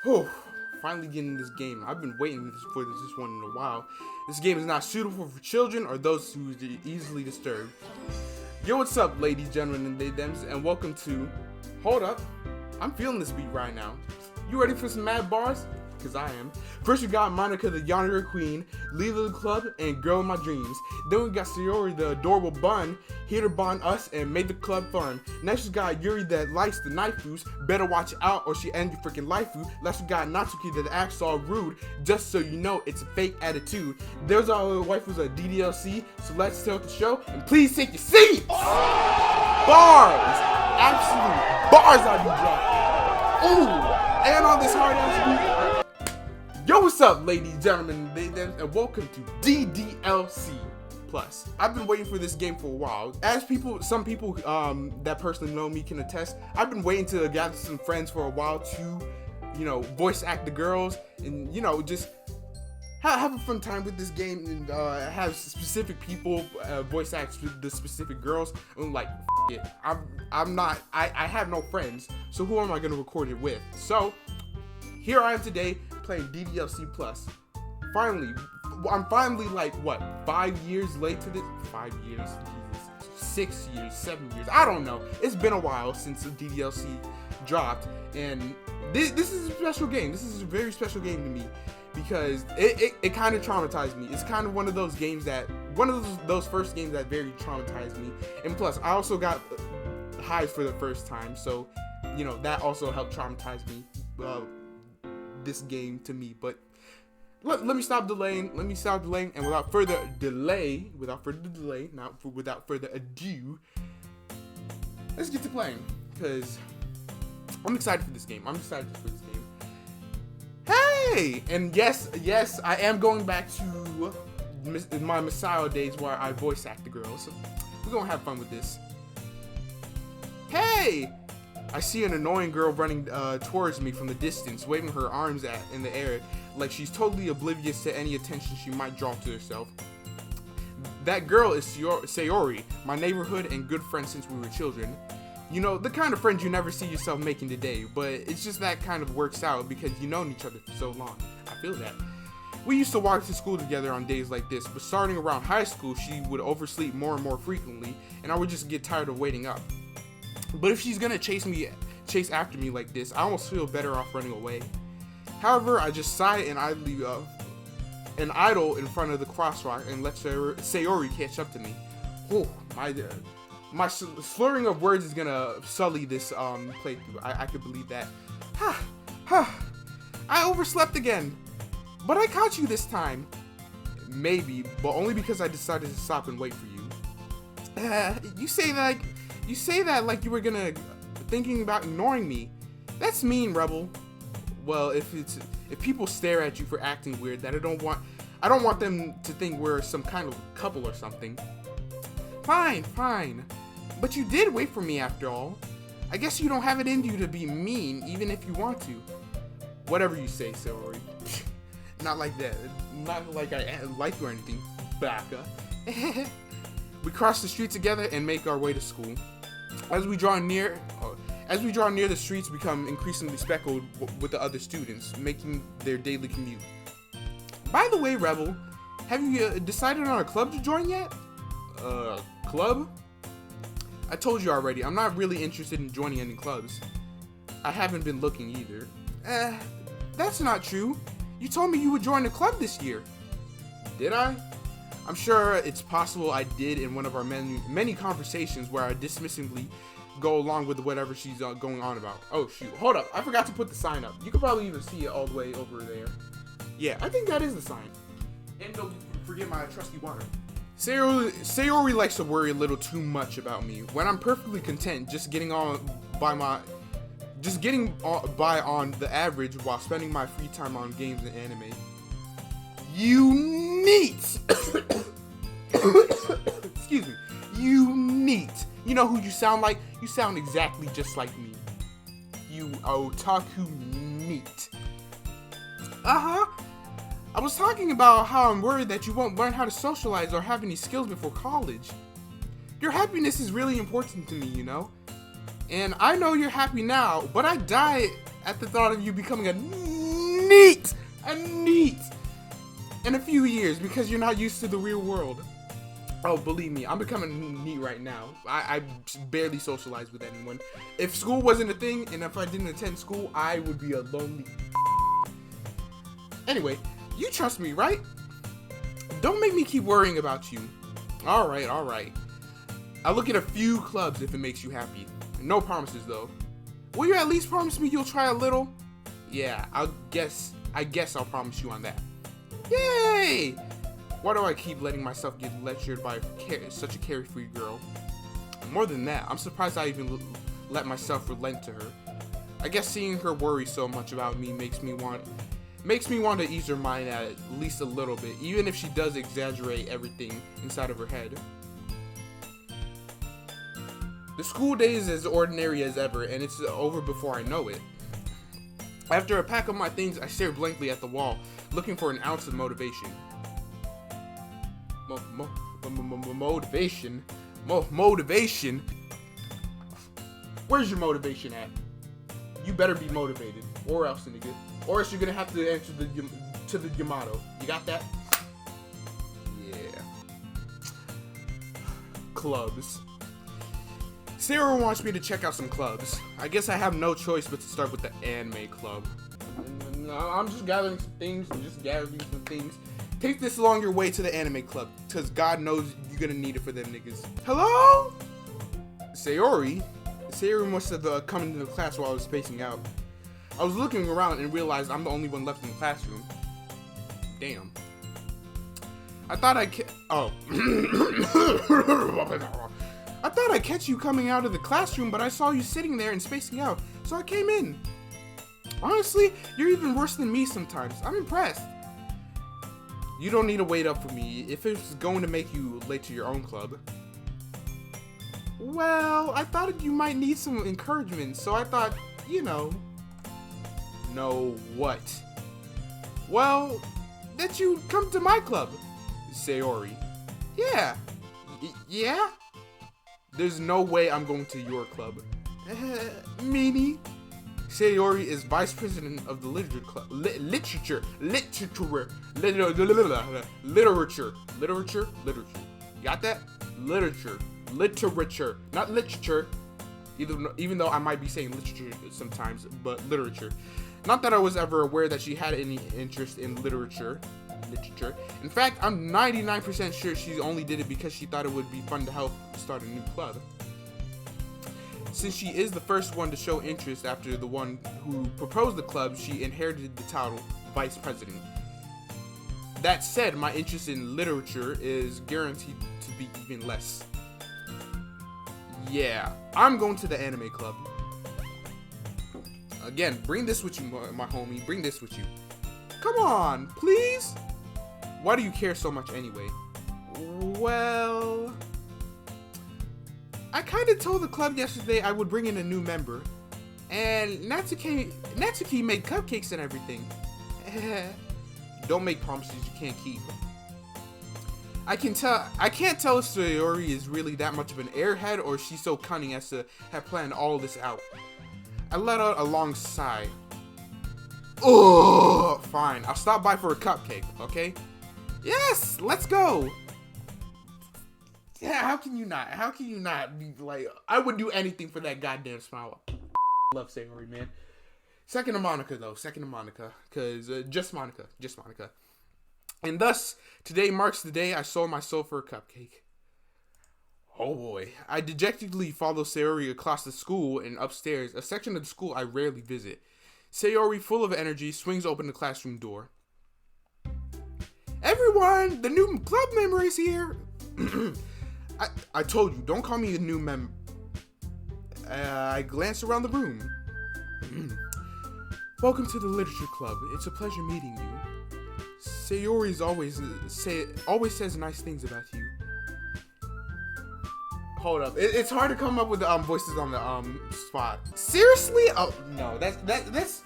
Whew, finally getting this game. I've been waiting for this one in a while. This game is not suitable for children or those who are easily disturbed. Yo, what's up, ladies, gentlemen, and they thems, and welcome to... Hold up. I'm feeling this beat right now. You ready for some mad bars? Because I am. First we got Monika the Yonder Queen, leader of the club, and girl of my dreams. Then we got Sayori the adorable bun, here to bond us and make the club fun. Next we got Yuri that likes the knife-foos, better watch out or she end your freaking life-foo. Last we got Natsuki that acts all rude, just so you know it's a fake attitude. There's our waifus at DDLC, so let's start the show, and please take your seats! Bars! Absolute bars I be dropping. Ooh! And on this hard-ass beat. Yo, what's up, ladies, gentlemen, and welcome to DDLC Plus. I've been waiting for this game for a while. As some people that personally know me can attest, I've been waiting to gather some friends for a while to, voice act the girls and, just have a fun time with this game and have specific people voice act the specific girls. I'm like, it. I have no friends, so who am I gonna record it with? So here I am today playing DDLC Plus. Finally, I'm finally like, what, 5 years late to this? 5 years? Jesus. 6 years, 7 years, I don't know. It's been a while since the DDLC dropped, and this is a special game. This is a very special game to me because it kind of traumatized me. It's kind of one of those games that, those first games that very traumatized me. And plus, I also got high for the first time, so, that also helped traumatize me. This game to me, but let me stop delaying. And without further ado, let's get to playing, because I'm excited for this game. Hey, and yes, I am going back to my Messiah days where I voice act the girls. We're gonna have fun with this. Hey, I see an annoying girl running towards me from the distance, waving her arms in the air like she's totally oblivious to any attention she might draw to herself. That girl is Sayori, my neighborhood and good friend since we were children. The kind of friends you never see yourself making today, but it's just that kind of works out because you've known each other for so long. I feel that. We used to walk to school together on days like this, but starting around high school, she would oversleep more and more frequently, and I would just get tired of waiting up. But if she's gonna chase after me like this, I almost feel better off running away. However, I just sigh and idle in front of the crosswalk and let Sayori catch up to me. Oh, my slurring of words is gonna sully this playthrough. I could believe that. I overslept again, but I caught you this time. Maybe, but only because I decided to stop and wait for you. You say that like you were thinking about ignoring me. That's mean, Rebel. Well, if people stare at you for acting weird, that I don't want them to think we're some kind of couple or something. Fine. But you did wait for me after all. I guess you don't have it in you to be mean, even if you want to. Whatever you say, Sayori. Not like that. Not like I like you or anything, Baka. We cross the street together and make our way to school. As we draw near, the streets become increasingly speckled with the other students, making their daily commute. By the way, Rebel, have you decided on a club to join yet? Club? I told you already, I'm not really interested in joining any clubs. I haven't been looking either. That's not true. You told me you would join a club this year. Did I? I'm sure it's possible I did in one of our many conversations where I dismissively go along with whatever she's going on about. Oh shoot, hold up, I forgot to put the sign up. You can probably even see it all the way over there. Yeah, I think that is the sign. And don't forget my trusty water. Sayori likes to worry a little too much about me, when I'm perfectly content just getting by on the average while spending my free time on games and anime. You neat! Excuse me. You neat. You know who you sound like? You sound exactly just like me. You otaku neat. I was talking about how I'm worried that you won't learn how to socialize or have any skills before college. Your happiness is really important to me, And I know you're happy now, but I die at the thought of you becoming a NEET in a few years because you're not used to the real world. Oh, believe me, I'm becoming neat right now. I barely socialize with anyone. If school wasn't a thing, and if I didn't attend school, I would be a lonely. Anyway, you trust me, right? Don't make me keep worrying about you. Alright. I'll look at a few clubs if it makes you happy. No promises, though. Will you at least promise me you'll try a little? Yeah, I guess I'll promise you on that. Yay! Why do I keep letting myself get lectured by such a carefree girl? More than that, I'm surprised I even let myself relent to her. I guess seeing her worry so much about me makes me want to ease her mind at least a little bit, even if she does exaggerate everything inside of her head. The school day is as ordinary as ever, and it's over before I know it. After I pack up my things, I stare blankly at the wall, looking for an ounce of motivation. Motivation? Where's your motivation at? You better be motivated, or else, nigga. Or else you're gonna have to answer to the Yamato. You got that? Yeah. Clubs. Sarah wants me to check out some clubs. I guess I have no choice but to start with the anime club. I'm just gathering some things. Take this along your way to the anime club, because God knows you're gonna need it for them niggas. Hello? Sayori must have come into the class while I was spacing out. I was looking around and realized I'm the only one left in the classroom. Damn. I thought I'd catch you coming out of the classroom, but I saw you sitting there and spacing out, so I came in. Honestly, you're even worse than me sometimes. I'm impressed. You don't need to wait up for me if it's going to make you late to your own club. Well, I thought you might need some encouragement, so I thought, you know. Know what? Well, that you come to my club, Sayori. Yeah. Yeah? There's no way I'm going to your club. Meanie. Sayori is vice president of the literature club. Literature. Got that? Literature. Not literature. Even though I might be saying literature sometimes, but literature. Not that I was ever aware that she had any interest in literature. In fact, I'm 99% sure she only did it because she thought it would be fun to help start a new club. Since she is the first one to show interest after the one who proposed the club, she inherited the title Vice President. That said, my interest in literature is guaranteed to be even less. Yeah, I'm going to the anime club. Again, bring this with you, my homie. Bring this with you. Come on, please. Why do you care so much anyway? Well, I kind of told the club yesterday I would bring in a new member, and Natsuki made cupcakes and everything. Don't make promises you can't keep. I can't tell if Sayori is really that much of an airhead or she's so cunning as to have planned all this out. I let out a long sigh. Oh, fine. I'll stop by for a cupcake, okay? Yes, let's go. Yeah, how can you not? How can you not be like, I would do anything for that goddamn smile. Love Sayori, man. Second to Monika, though. Because just Monika. And thus, today marks the day I sold my soul for a cupcake. Oh boy. I dejectedly follow Sayori across the school and upstairs, a section of the school I rarely visit. Sayori, full of energy, swings open the classroom door. Everyone, the new club member is here. I told you, don't call me a new member. I glanced around the room. Welcome to the literature club. It's a pleasure meeting you. Sayori's always says nice things about you. Hold up, it's hard to come up with voices on the spot. Seriously? Oh no, that's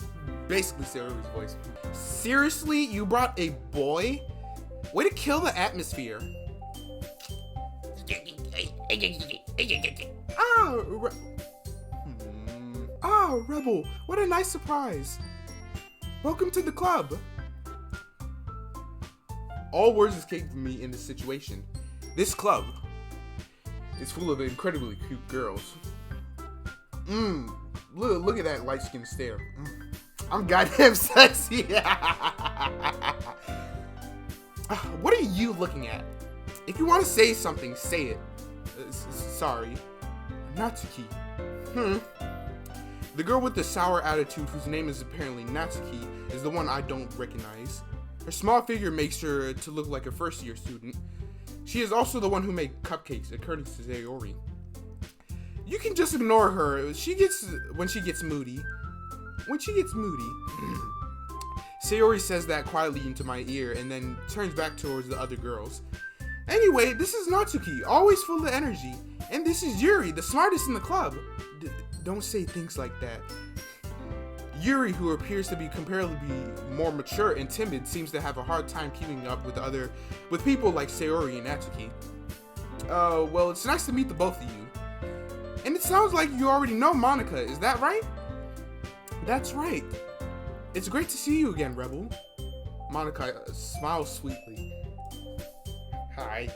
basically Sayori's voice. Seriously, you brought a boy? Way to kill the atmosphere. Ah, Rebel, what a nice surprise. Welcome to the club. All words escaped from me in this situation. This club is full of incredibly cute girls. Look at that light-skinned stare. I'm goddamn sexy. What are you looking at? If you want to say something, say it. Sorry. Natsuki. The girl with the sour attitude, whose name is apparently Natsuki, is the one I don't recognize. Her small figure makes her to look like a first-year student. She is also the one who made cupcakes, according to Sayori. You can just ignore her. When she gets moody. Sayori says that quietly into my ear and then turns back towards the other girls. Anyway, this is Natsuki, always full of energy. And this is Yuri, the smartest in the club. Don't say things like that. Yuri, who appears to be comparatively more mature and timid, seems to have a hard time keeping up with people like Sayori and Natsuki. Well, it's nice to meet the both of you. And it sounds like you already know Monika, is that right? That's right. It's great to see you again, Rebel. Monika smiles sweetly. Hi.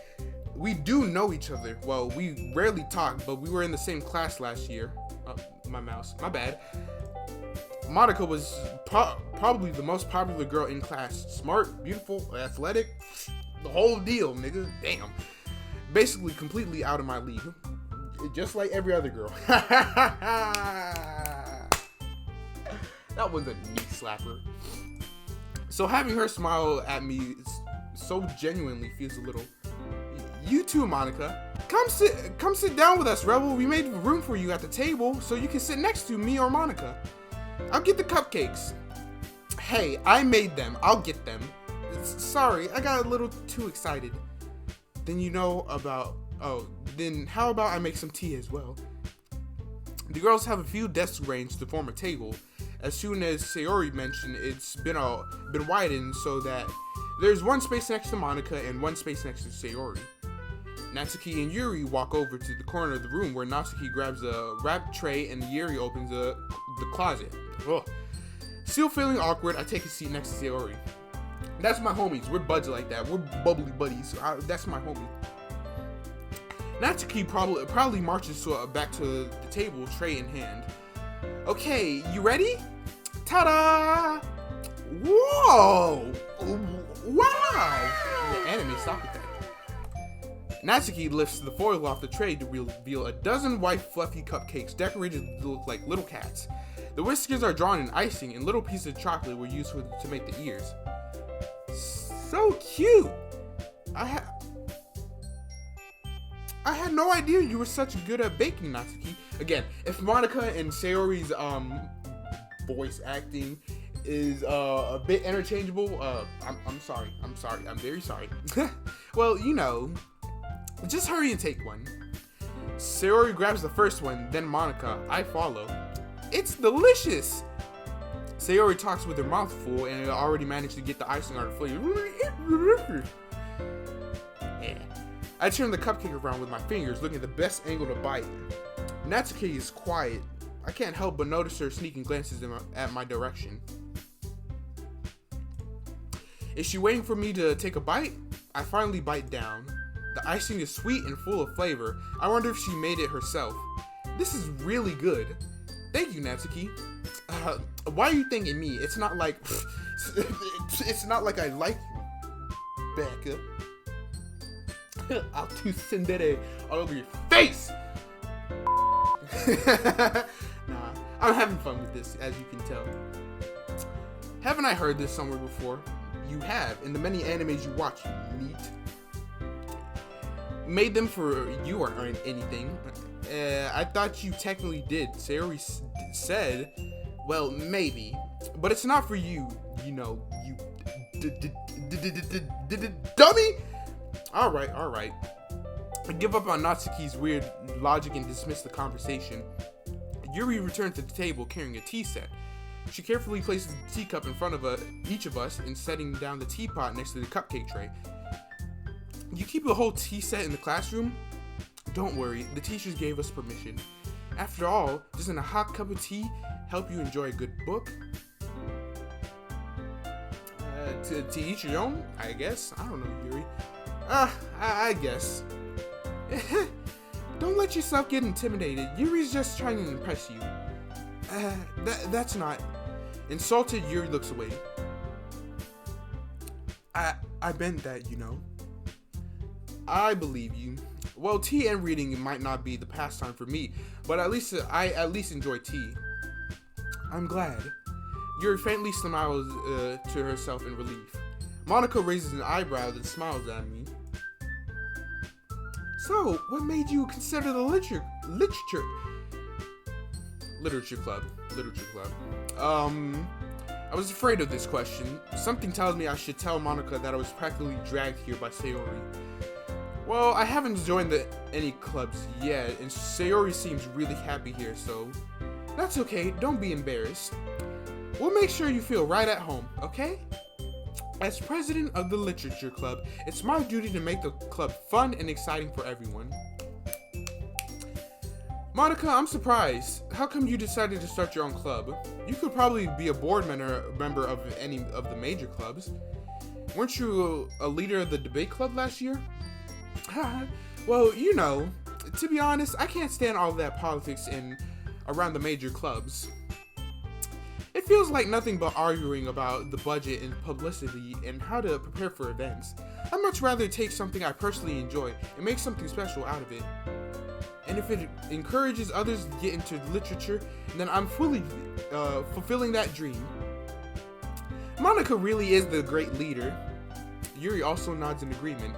We do know each other. Well, we rarely talk, but we were in the same class last year. My mouse. My bad. Monika was probably the most popular girl in class. Smart, beautiful, athletic. The whole deal, nigga. Damn. Basically completely out of my league. Just like every other girl. That was a knee slapper. So having her smile at me so genuinely feels a little. You too, Monika. Come sit down with us, Rebel. We made room for you at the table so you can sit next to me or Monika. I'll get the cupcakes. Hey, I made them. I'll get them. Sorry, I got a little too excited. Then then how about I make some tea as well? The girls have a few desks arranged to form a table. As soon as Sayori mentioned, it's been widened so that there's one space next to Monika and one space next to Sayori. Natsuki and Yuri walk over to the corner of the room where Natsuki grabs a wrapped tray and Yuri opens the closet. Ugh. Still feeling awkward, I take a seat next to Sayori. That's my homies. We're buds like that. We're bubbly buddies. That's my homie. Natsuki probably marches back to the table, tray in hand. Okay, you ready? Ta-da! Whoa! Wow! The anime, stop with that. Natsuki lifts the foil off the tray to reveal a dozen white fluffy cupcakes decorated to look like little cats. The whiskers are drawn in icing and little pieces of chocolate were used to make the ears. So cute! I had no idea you were such good at baking, Natsuki. Again, if Monika and Sayori's voice acting is a bit interchangeable, I'm sorry. I'm very sorry. Well, you know, just hurry and take one. Sayori grabs the first one, then Monika. I follow. It's delicious! Sayori talks with her mouth full and already managed to get the icing on her flavor. Yeah. I turn the cupcake around with my fingers, looking at the best angle to bite. Natsuki is quiet. I can't help but notice her sneaking glances at my direction. Is she waiting for me to take a bite? I finally bite down. The icing is sweet and full of flavor. I wonder if she made it herself. This is really good. Thank you, Natsuki. Why are you thanking me? It's not like I like you, Becca. I'll do Sendere all over your face. Nah, I'm having fun with this, as you can tell. Haven't I heard this somewhere before? You have, in the many animes you watch, you neat. Made them for you or anything. I thought you technically did. Sayori said, well, maybe. But it's not for you, you know, you dummy! Alright. I give up on Natsuki's weird logic and dismiss the conversation. Yuri returns to the table carrying a tea set. She carefully places the teacup in front of each of us and setting down the teapot next to the cupcake tray. You keep a whole tea set in the classroom? Don't worry, the teachers gave us permission. After all, doesn't a hot cup of tea help you enjoy a good book? To each your own, I guess. I don't know, Yuri. I guess. Don't let yourself get intimidated. Yuri's just trying to impress you. That's not. Insulted, Yuri looks away. I meant that, you know. I believe you. Well, tea and reading might not be the pastime for me, but I at least enjoy tea. I'm glad. Yuri faintly smiles to herself in relief. Monika raises an eyebrow and smiles at me. So, what made you consider the literature club? I was afraid of this question. Something tells me I should tell Monika that I was practically dragged here by Sayori. Well, I haven't joined any clubs yet, and Sayori seems really happy here, so that's okay. Don't be embarrassed. We'll make sure you feel right at home, okay? As president of the literature club, it's my duty to make the club fun and exciting for everyone. Monika, I'm surprised. How come you decided to start your own club? You could probably be a board member of any of the major clubs. Weren't you a leader of the debate club last year? Well, you know, to be honest, I can't stand all that politics around the major clubs. It feels like nothing but arguing about the budget and publicity and how to prepare for events. I'd much rather take something I personally enjoy and make something special out of it. And if it encourages others to get into literature, then I'm fully fulfilling that dream. Monika really is the great leader. Yuri also nods in agreement.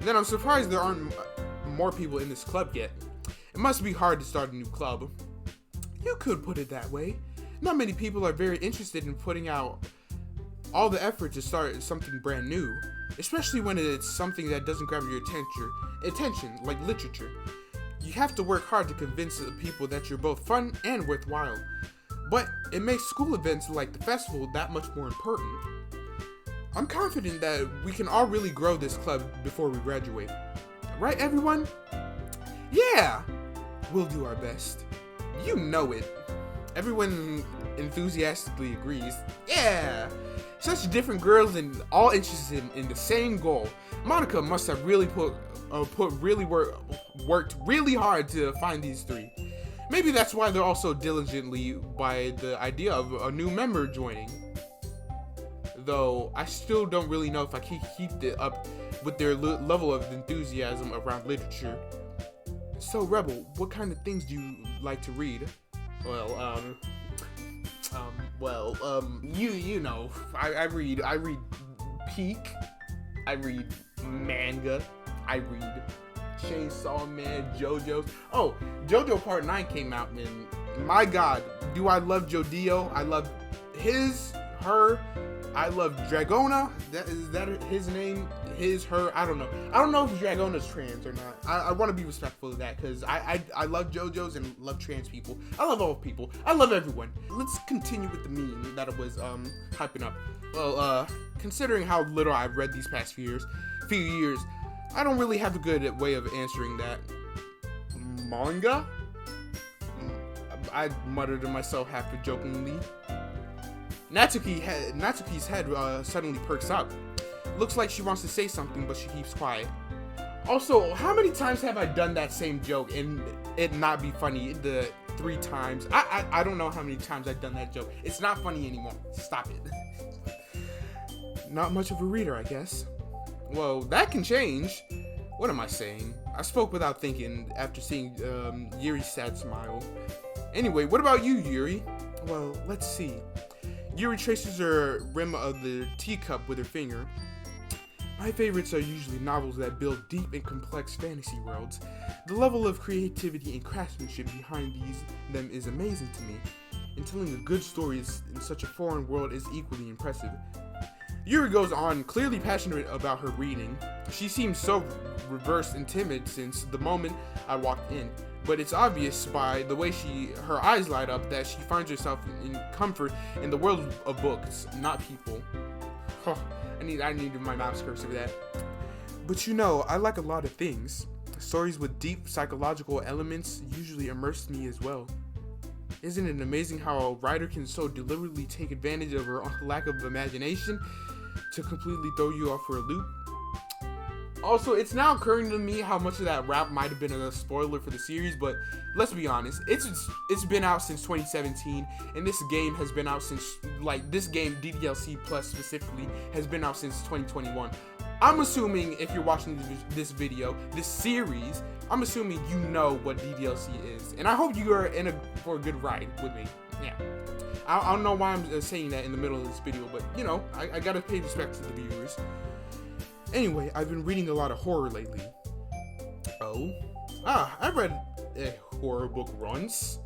And then I'm surprised there aren't more people in this club yet. It must be hard to start a new club. You could put it that way. Not many people are very interested in putting out all the effort to start something brand new, especially when it's something that doesn't grab your attention, like literature. You have to work hard to convince the people that you're both fun and worthwhile. But it makes school events like the festival that much more important. I'm confident that we can all really grow this club before we graduate. Right, everyone? Yeah! We'll do our best. You know it. Everyone enthusiastically agrees. Yeah! Such different girls and all interested in the same goal. Monika must have really worked really hard to find these three. Maybe that's why they're also diligently by the idea of a new member joining. Though I still don't really know if I can keep it up with their level of enthusiasm around literature. So Rebel, what kind of things do you like to read? You know, I read Peak, I read manga, I read Chainsaw Man, JoJo's. Oh, JoJo Part 9 came out, and my god, do I love Jodio. I love her. I love Dragona. Is that his name? Her. I don't know. I don't know if Dragona's trans or not. I want to be respectful of that because I love JoJo's and love trans people. I love all people. I love everyone. Let's continue with the meme that I was hyping up. Well, considering how little I've read these past few years, I don't really have a good way of answering that. Manga? I muttered to myself half jokingly. Natsuki's head suddenly perks up. Looks like she wants to say something, but she keeps quiet. Also, how many times have I done that same joke and it not be funny? The 3 times. I don't know how many times I've done that joke. It's not funny anymore. Stop it. Not much of a reader, I guess. Well, that can change. What am I saying? I spoke without thinking after seeing Yuri's sad smile. Anyway, what about you, Yuri? Well, let's see. Yuri traces her rim of the teacup with her finger. My favorites are usually novels that build deep and complex fantasy worlds. The level of creativity and craftsmanship behind them is amazing to me, and telling a good story in such a foreign world is equally impressive. Yuri goes on, clearly passionate about her reading. She seems so reversed and timid since the moment I walked in, but it's obvious by the way her eyes light up that she finds herself in comfort in the world of books, not people. I needed my mouse cursor for that. But you know, I like a lot of things. Stories with deep psychological elements usually immerse me as well. Isn't it amazing how a writer can so deliberately take advantage of her lack of imagination to completely throw you off for a loop? Also, it's now occurring to me how much of that rap might have been a spoiler for the series, but let's be honest, it's been out since 2017, and this game has been out since, this game, DDLC Plus specifically, has been out since 2021. I'm assuming if you're watching this video, this series, I'm assuming you know what DDLC is, and I hope you are for a good ride with me. Yeah. I don't know why I'm saying that in the middle of this video, but, you know, I gotta pay respect to the viewers. Anyway, I've been reading a lot of horror lately. Oh? I read a horror book once.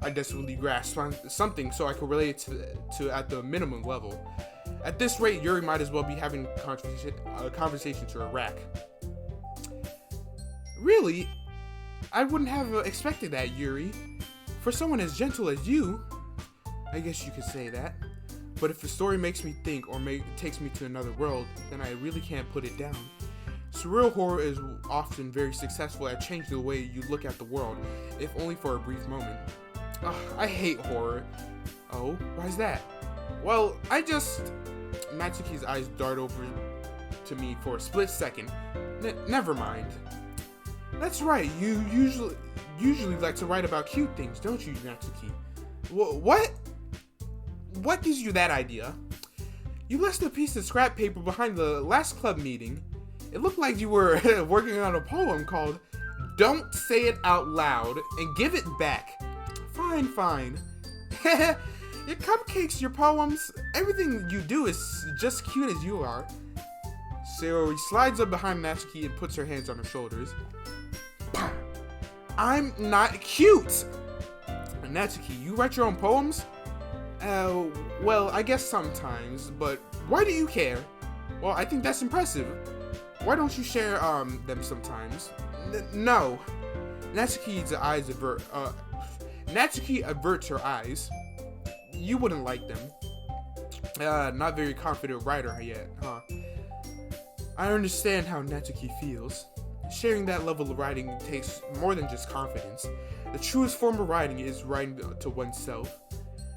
I desperately grasped something so I could relate it to at the minimum level. At this rate, Yuri might as well be having a conversation to a rack. Really? I wouldn't have expected that, Yuri. For someone as gentle as you, I guess you could say that. But if the story makes me think or takes me to another world, then I really can't put it down. Surreal horror is often very successful at changing the way you look at the world, if only for a brief moment. I hate horror. Oh, why's that? Well, Natsuki's eyes dart over to me for a split second. Never mind. That's right, you usually like to write about cute things, don't you, Natsuki? What? What gives you that idea? You left a piece of scrap paper behind the last club meeting. It looked like you were working on a poem called Don't Say It Out Loud and Give It Back. Fine. Your cupcakes, your poems, everything you do is just cute as you are. Sayori slides up behind Natsuki and puts her hands on her shoulders. I'm not cute! Natsuki, you write your own poems? Well, I guess sometimes, but why do you care? Well, I think that's impressive. Why don't you share, them sometimes? No. Natsuki averts her eyes. You wouldn't like them. Not very confident writer yet, huh? I understand how Natsuki feels. Sharing that level of writing takes more than just confidence. The truest form of writing is writing to oneself.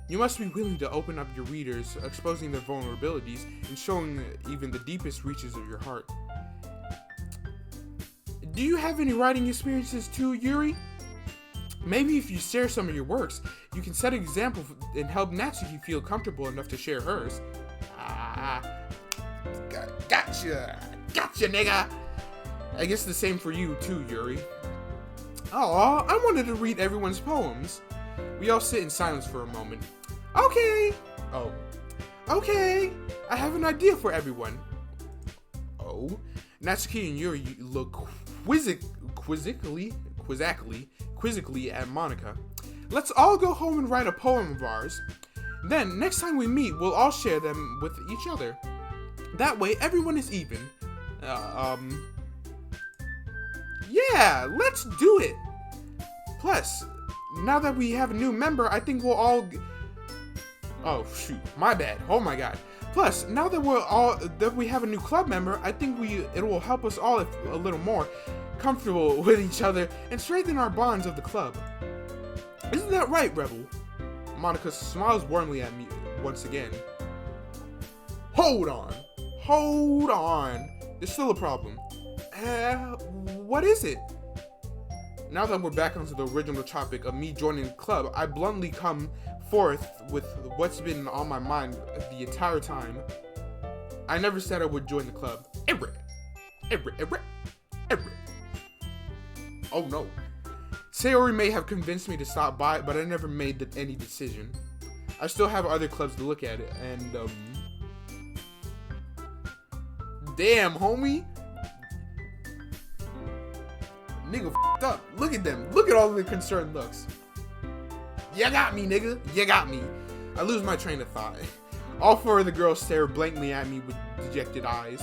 You must be willing to open up your readers, exposing their vulnerabilities, and showing even the deepest reaches of your heart. Do you have any writing experiences too, Yuri? Maybe if you share some of your works, you can set an example and help Natsuki feel comfortable enough to share hers. Gotcha, nigga! I guess the same for you too, Yuri. Aw, I wanted to read everyone's poems. We all sit in silence for a moment. Okay. Oh. Okay. I have an idea for everyone. Oh. Natsuki and Yuri look quizzically at Monika. Let's all go home and write a poem of ours. Then, next time we meet, we'll all share them with each other. That way, everyone is even. Yeah, let's do it. Plus, now that we have a new member, I think we'll all... Oh, shoot. My bad. Oh, my God. Plus, now that we have a new club member, I think it will help us all a little more comfortable with each other and strengthen our bonds of the club. Isn't that right, Rebel? Monika smiles warmly at me once again. Hold on. There's still a problem. What is it? Now that we're back onto the original topic of me joining the club, I bluntly come forth with what's been on my mind the entire time. I never said I would join the club. Ever. Oh no. Sayori may have convinced me to stop by, but I never made any decision. I still have other clubs to look at, and damn, homie. Nigga f***ed up. Look at them. Look at all the concerned looks. You got me, nigga. You got me. I lose my train of thought. All four of the girls stare blankly at me with dejected eyes.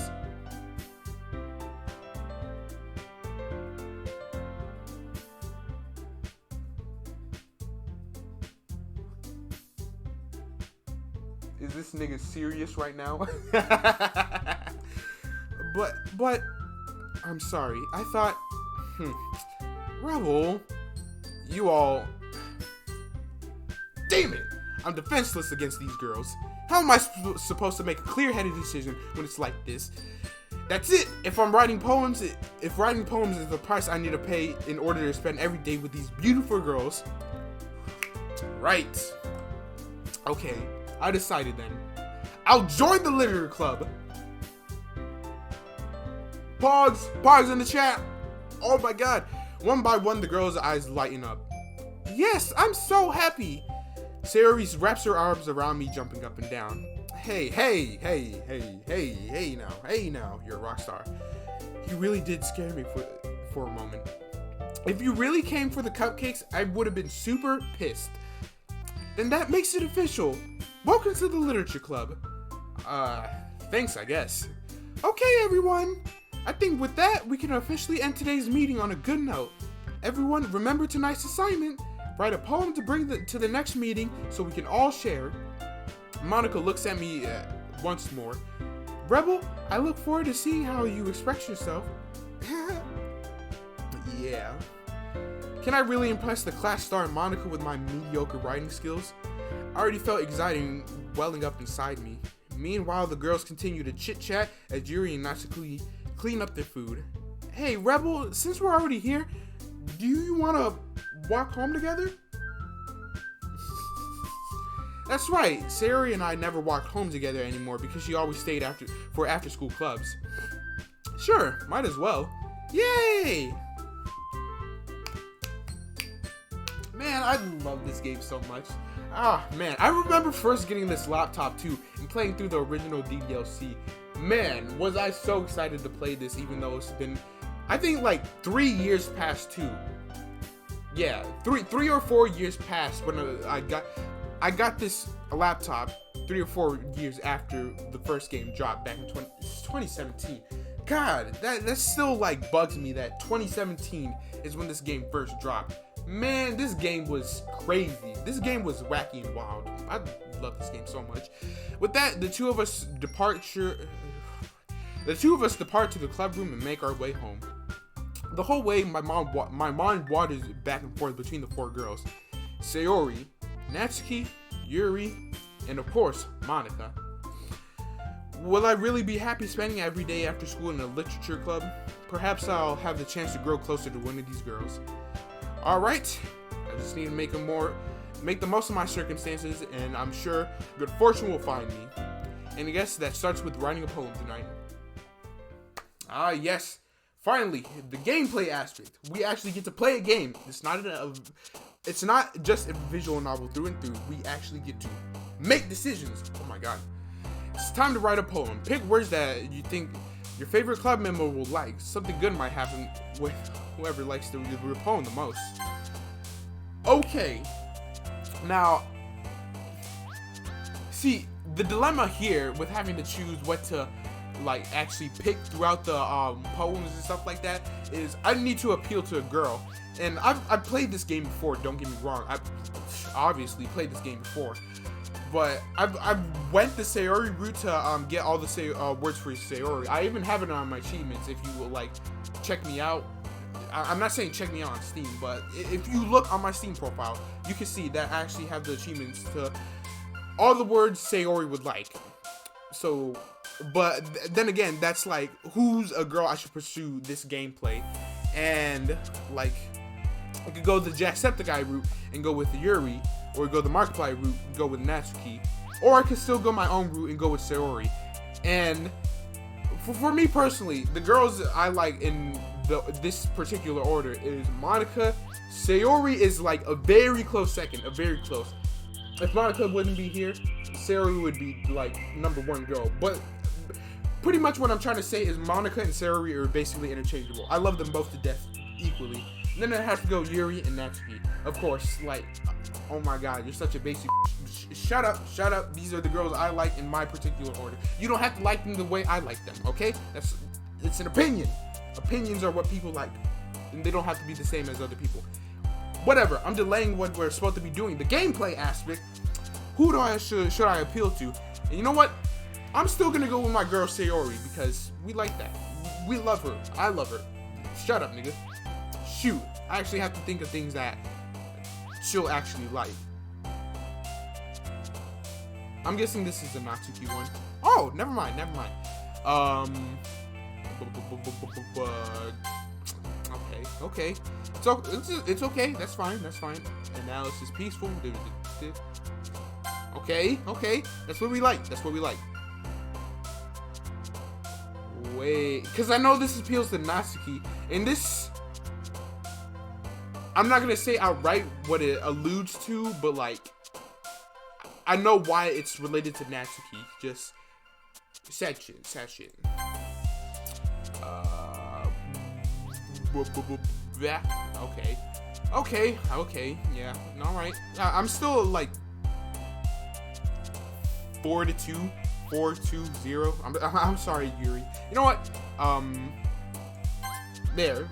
Is this nigga serious right now? But, I'm sorry. I thought... Rebel, you all... Damn it! I'm defenseless against these girls. How am I supposed to make a clear-headed decision when it's like this? That's it! If writing poems is the price I need to pay in order to spend every day with these beautiful girls... Right. Okay, I decided then. I'll join the literature club. Pause in the chat. Oh my god. One by one, the girls' eyes lighten up. Yes, I'm so happy. Sayori wraps her arms around me, jumping up and down. Hey now, you're a rock star. You really did scare me for a moment. If you really came for the cupcakes, I would have been super pissed. Then that makes it official. Welcome to the literature club. Thanks, I guess. Okay, everyone. I think with that, we can officially end today's meeting on a good note. Everyone, remember tonight's assignment. Write a poem to bring to the next meeting so we can all share. Monika looks at me once more. Rebel, I look forward to seeing how you express yourself. Yeah. Can I really impress the class star Monika with my mediocre writing skills? I already felt anxiety welling up inside me. Meanwhile, the girls continue to chit-chat as Yuri and Natsuki clean up their food. Hey, Rebel, since we're already here, do you want to walk home together? That's right, Sayori and I never walked home together anymore because she always stayed for after-school clubs. Sure, might as well. Yay! Man, I love this game so much. Ah, man, I remember first getting this laptop too and playing through the original DDLC. Man, was I so excited to play this even though it's been, I think like 3 years past too. Yeah, three or 4 years past when I got this laptop 3 or 4 years after the first game dropped back in 2017. God, that still like bugs me that 2017 is when this game first dropped. Man, this game was crazy. This game was wacky and wild. I love this game so much. With that, the two of us depart to the club room and make our way home. The whole way, my mind wanders back and forth between the 4 girls: Sayori, Natsuki, Yuri, and of course, Monika. Will I really be happy spending every day after school in a literature club? Perhaps I'll have the chance to grow closer to one of these girls. Alright, I just need to make the most of my circumstances, and I'm sure good fortune will find me. And I guess that starts with writing a poem tonight. Ah, yes. Finally, the gameplay aspect. We actually get to play a game. It's not just a visual novel through and through. We actually get to make decisions. Oh my god. It's time to write a poem. Pick words that you think your favorite club member will like. Something good might happen with whoever likes the poem the most. Okay. Now, see, the dilemma here with having to choose what to like actually pick throughout the poems and stuff like that is I need to appeal to a girl. And I've played this game before, don't get me wrong. I've obviously played this game before. But I've went the Sayori route to get all the words for Sayori. I even have it on my achievements if you will like check me out. I'm not saying check me out on Steam, but if you look on my Steam profile, you can see that I actually have the achievements to all the words Sayori would like. So, but then again, that's like, who's a girl I should pursue this gameplay? And like, I could go the Jacksepticeye route and go with Yuri, or go the Markiplier route and go with Natsuki, or I could still go my own route and go with Sayori. And for me personally, the girls I like in this particular order is Monika. Sayori is like a very close second, very close. If Monika wouldn't be here, Sayori would be like #1 girl. But pretty much what I'm trying to say is Monika and Sayori are basically interchangeable. I love them both to death equally. And then I have to go Yuri and Natsuki. Of course, like, oh my god, you're such a basic. Shut up. These are the girls I like in my particular order. You don't have to like them the way I like them, okay? It's an opinion. Opinions are what people like, and they don't have to be the same as other people. Whatever, I'm delaying what we're supposed to be doing. The gameplay aspect, who should I appeal to? And you know what? I'm still gonna go with my girl Sayori because we like that. We love her. I love her. Shut up, nigga. shoot, I actually have to think of things that she'll actually like. I'm guessing this is the Natsuki one. Oh, never mind. Okay. So it's okay. That's fine. Analysis peaceful. Okay. That's what we like. Wait, because I know this appeals to Natsuki, and this, I'm not gonna say outright what it alludes to, but like, I know why it's related to Natsuki. Just sad shit. Okay. Yeah. All right. I'm still like 4-2. 4-2-0. I'm sorry, Yuri. You know what? There.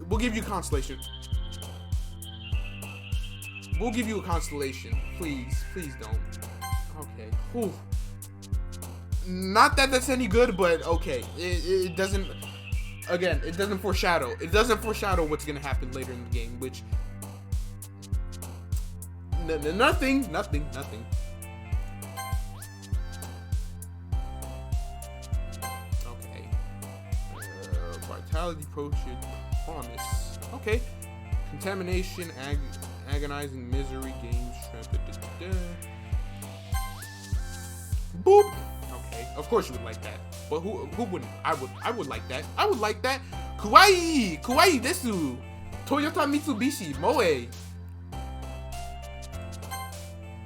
We'll give you consolation. We'll give you a constellation. Please don't. Okay. Whew. Not that that's any good, but okay. It doesn't. Again, it doesn't foreshadow. It doesn't foreshadow what's gonna happen later in the game, which. Nothing. Okay. Vitality potion. Promise. Okay. Contamination. Agonizing misery. Games. Boop. Okay. Of course you would like that. But who wouldn't? I would like that. I would like that. Kawaii desu. Toyota Mitsubishi Moe.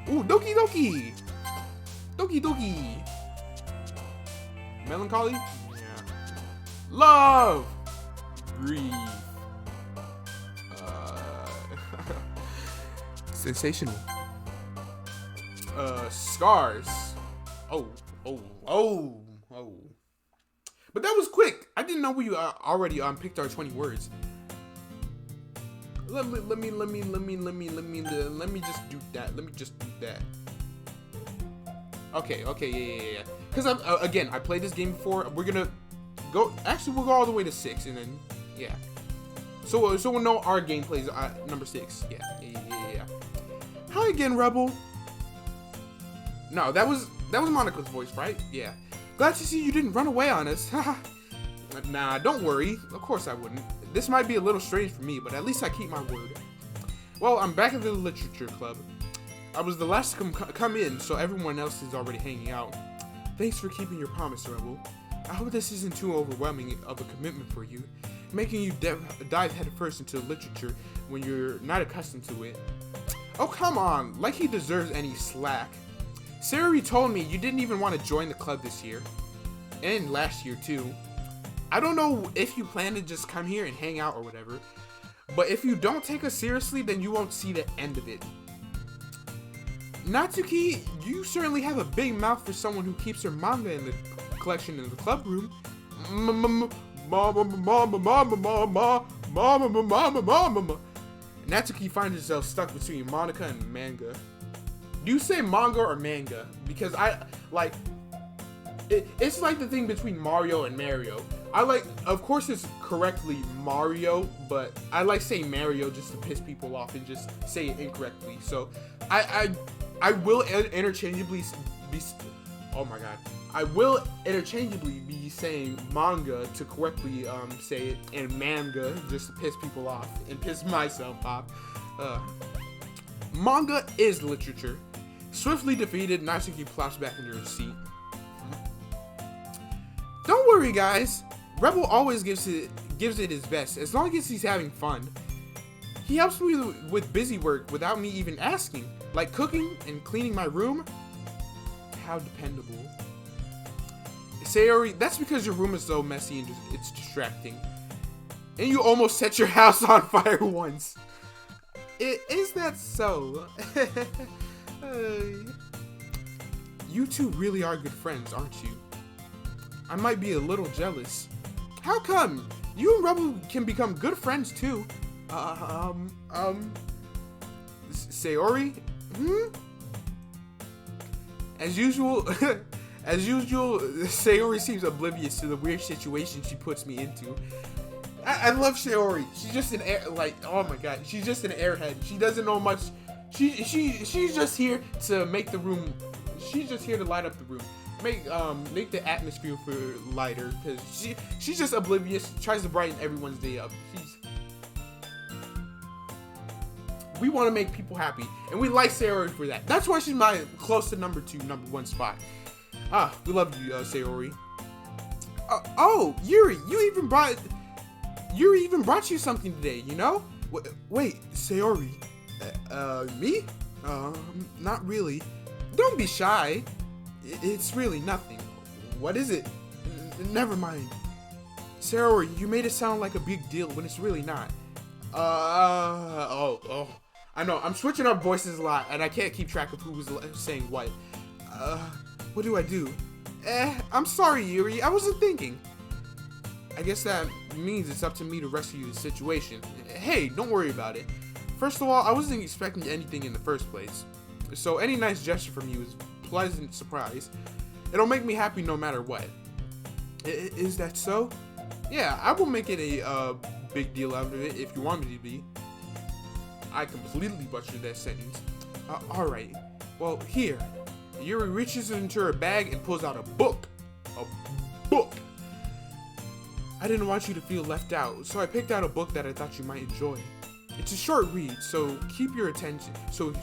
Ooh, doki. Melancholy? Yeah. Love. Grief. Sensational. Scars. Oh. But that was quick. I didn't know we already picked our 20 words. Let me just do that. Okay, yeah. Because again, I played this game before. We're gonna go. Actually, we'll go all the way to 6, and then yeah. So we'll know our gameplay is number 6. Yeah. Hi again, Rebel. No, that was Monika's voice, right? Yeah. Glad to see you didn't run away on us. Nah, don't worry. Of course I wouldn't. This might be a little strange for me, but at least I keep my word. Well, I'm back at the literature club. I was the last to come in, so everyone else is already hanging out. Thanks for keeping your promise, Rebel. I hope this isn't too overwhelming of a commitment for you, making you dive headfirst into literature when you're not accustomed to it. Oh, come on, like he deserves any slack. Sayori told me you didn't even want to join the club this year. And last year, too. I don't know if you plan to just come here and hang out or whatever, but if you don't take us seriously, then you won't see the end of it. Natsuki, you certainly have a big mouth for someone who keeps her manga in the collection in the club room. Natsuki finds herself stuck between Monika and manga. Do you say manga or manga? Because it's like the thing between Mario and Mario. Of course it's correctly Mario, but I like saying Mario just to piss people off and just say it incorrectly. So I will interchangeably be, oh my god. I will interchangeably be saying manga to correctly say it, and manga just to piss people off and piss myself off. Manga is literature. Swiftly defeated, Natsuki plops back into her seat. Don't worry, guys. Rebel always gives it his best, as long as he's having fun. He helps me with busy work without me even asking, like cooking and cleaning my room. How dependable. Sayori, that's because your room is so messy and it's distracting. And you almost set your house on fire once. Is that so? You two really are good friends, aren't you? I might be a little jealous. How come? You and Rebel can become good friends too. Sayori? As usual, Sayori seems oblivious to the weird situation she puts me into. I love Sayori. She's just an air, like, oh my god, she's just an airhead. She doesn't know much. She's just here to make the room. She's just here to light up the room, make the atmosphere for lighter. Cause she's just oblivious. Tries to brighten everyone's day up. We want to make people happy, and we like Sayori for that. That's why she's my close to number 1 spot. We love you, Sayori. Oh, Yuri, Yuri even brought you something today, you know? Wait, Sayori, me? Not really. Don't be shy. It's really nothing. What is it? Never mind. Sayori, you made it sound like a big deal when it's really not. I know, I'm switching up voices a lot, and I can't keep track of who was saying what. What do I do? I'm sorry, Yuri, I wasn't thinking. I guess that means it's up to me to rescue the situation. Hey, don't worry about it. First of all, I wasn't expecting anything in the first place. So any nice gesture from you is a pleasant surprise. It'll make me happy no matter what. Is that so? Yeah, I will make it a big deal out of it if you want me to be. I completely butchered that sentence. Alright. Well, here. Yuri reaches into her bag and pulls out a book. A book! I didn't want you to feel left out, so I picked out a book that I thought you might enjoy. It's a short read, so it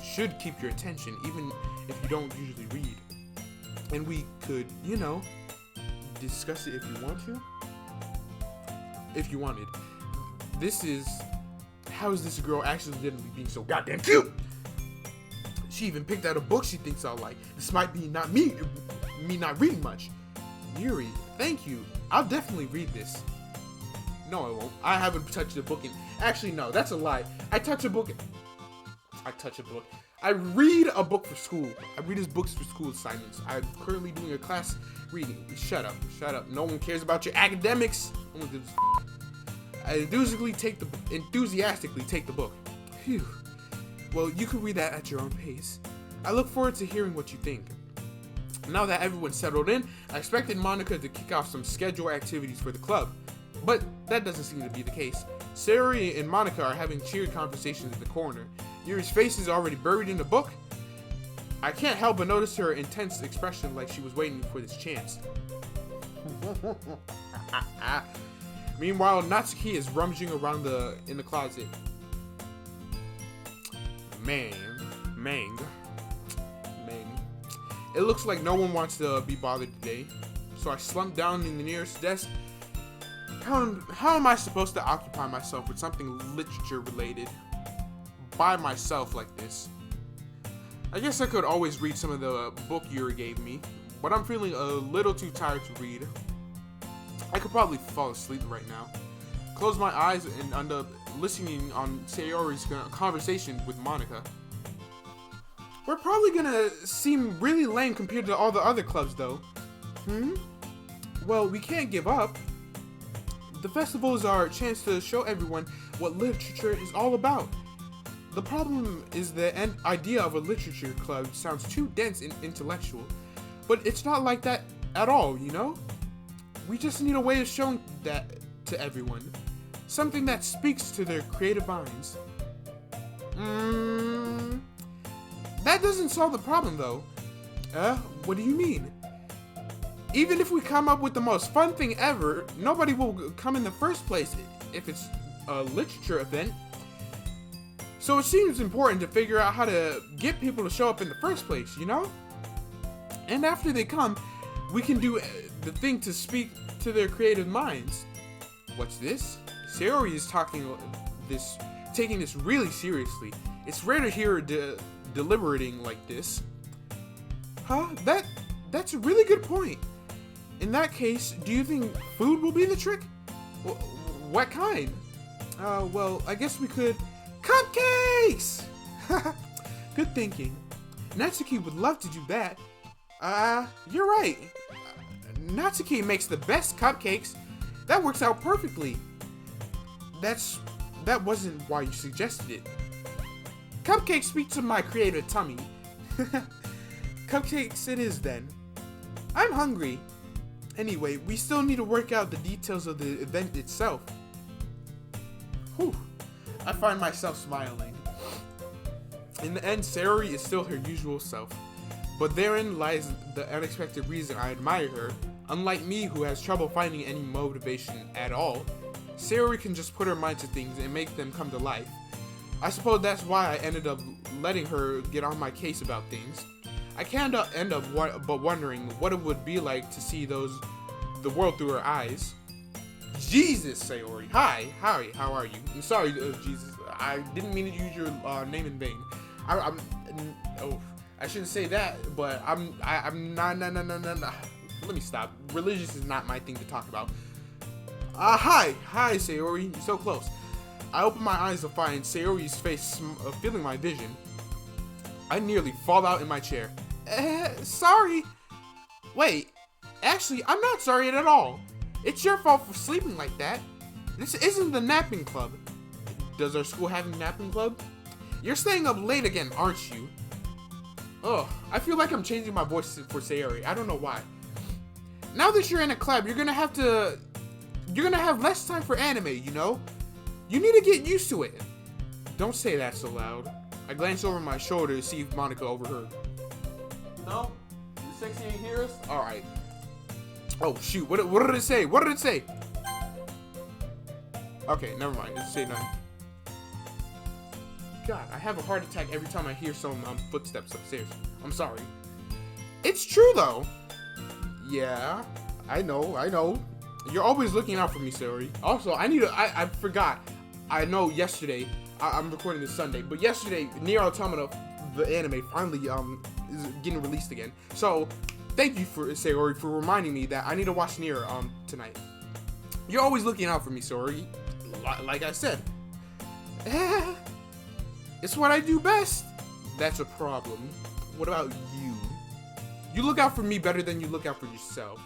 should keep your attention, even if you don't usually read. And we could, you know, discuss it if you want to. If you wanted. This is... How is this girl accidentally being so goddamn cute? She even picked out a book she thinks I'll like. This might be not me not reading much. Yuri, thank you. I'll definitely read this. No, I won't. I haven't touched a book in... Actually, no, that's a lie. I touch a book. I read a book for school. I read his books for school assignments. I'm currently doing a class reading. Shut up. No one cares about your academics. No one gives a I enthusiastically take the book. Phew. Well, you can read that at your own pace. I look forward to hearing what you think. Now that everyone's settled in, I expected Monika to kick off some scheduled activities for the club. But that doesn't seem to be the case. Sayori and Monika are having cheered conversations in the corner. Yuri's face is already buried in the book. I can't help but notice her intense expression like she was waiting for this chance. Meanwhile, Natsuki is rummaging around in the closet. Mang. It looks like no one wants to be bothered today. So I slumped down in the nearest desk. How am I supposed to occupy myself with something literature related by myself like this? I guess I could always read some of the book Yuri gave me, but I'm feeling a little too tired to read. I could probably fall asleep right now. Close my eyes and end up listening on Sayori's conversation with Monika. We're probably gonna seem really lame compared to all the other clubs though. Well, we can't give up. The festivals are a chance to show everyone what literature is all about. The problem is the idea of a literature club sounds too dense and intellectual, but it's not like that at all, you know? We just need a way of showing that to everyone. Something that speaks to their creative minds. That doesn't solve the problem though. What do you mean? Even if we come up with the most fun thing ever, nobody will come in the first place if it's a literature event. So it seems important to figure out how to get people to show up in the first place, you know? And after they come, we can do the thing to speak to their creative minds. What's this? Sayori is taking this really seriously. It's rare to hear her deliberating like this. Huh? That's a really good point. In that case, do you think food will be the trick? What kind? Well, I guess we could... Cupcakes! Good thinking. Natsuki would love to do that. You're right. Natsuki makes the best cupcakes. That works out perfectly. That wasn't why you suggested it. Cupcakes speak to my creative tummy. Cupcakes it is then. I'm hungry. Anyway, we still need to work out the details of the event itself. Whew. I find myself smiling. In the end, Sayori is still her usual self. But therein lies the unexpected reason I admire her. Unlike me, who has trouble finding any motivation at all, Sayori can just put her mind to things and make them come to life. I suppose that's why I ended up letting her get on my case about things. I can't end up but wondering what it would be like to see the world through her eyes. Jesus, Sayori. Hi, how are you? I'm sorry, Jesus. I didn't mean to use your name in vain. I shouldn't say that, but I'm not. Let me stop. Religious is not my thing to talk about. Hi, Sayori. You're so close. I open my eyes to find Sayori's face filling my vision. I nearly fall out in my chair. Sorry. Wait, actually, I'm not sorry at all. It's your fault for sleeping like that. This isn't the napping club. Does our school have a napping club? You're staying up late again, aren't you? Ugh, I feel like I'm changing my voice for Sayori. I don't know why. Now that you're in a club, you're gonna have less time for anime, you know? You need to get used to it. Don't say that so loud. I glance over my shoulder to see if Monika overheard. No? The sexy ain't hear us? Alright. Oh, shoot. What did it say? What did it say? Okay, never mind. It didn't say nothing. God, I have a heart attack every time I hear some footsteps upstairs. I'm sorry. It's true, though. Yeah, I know. You're always looking out for me, Sayori. Also, I forgot. I know yesterday, I'm recording this Sunday, but yesterday, Nier Automata, the anime, finally is getting released again. So, thank you, Sayori, for reminding me that I need to watch Nier tonight. You're always looking out for me, Sayori. Like I said. It's what I do best. That's a problem. What about you? You look out for me better than you look out for yourself.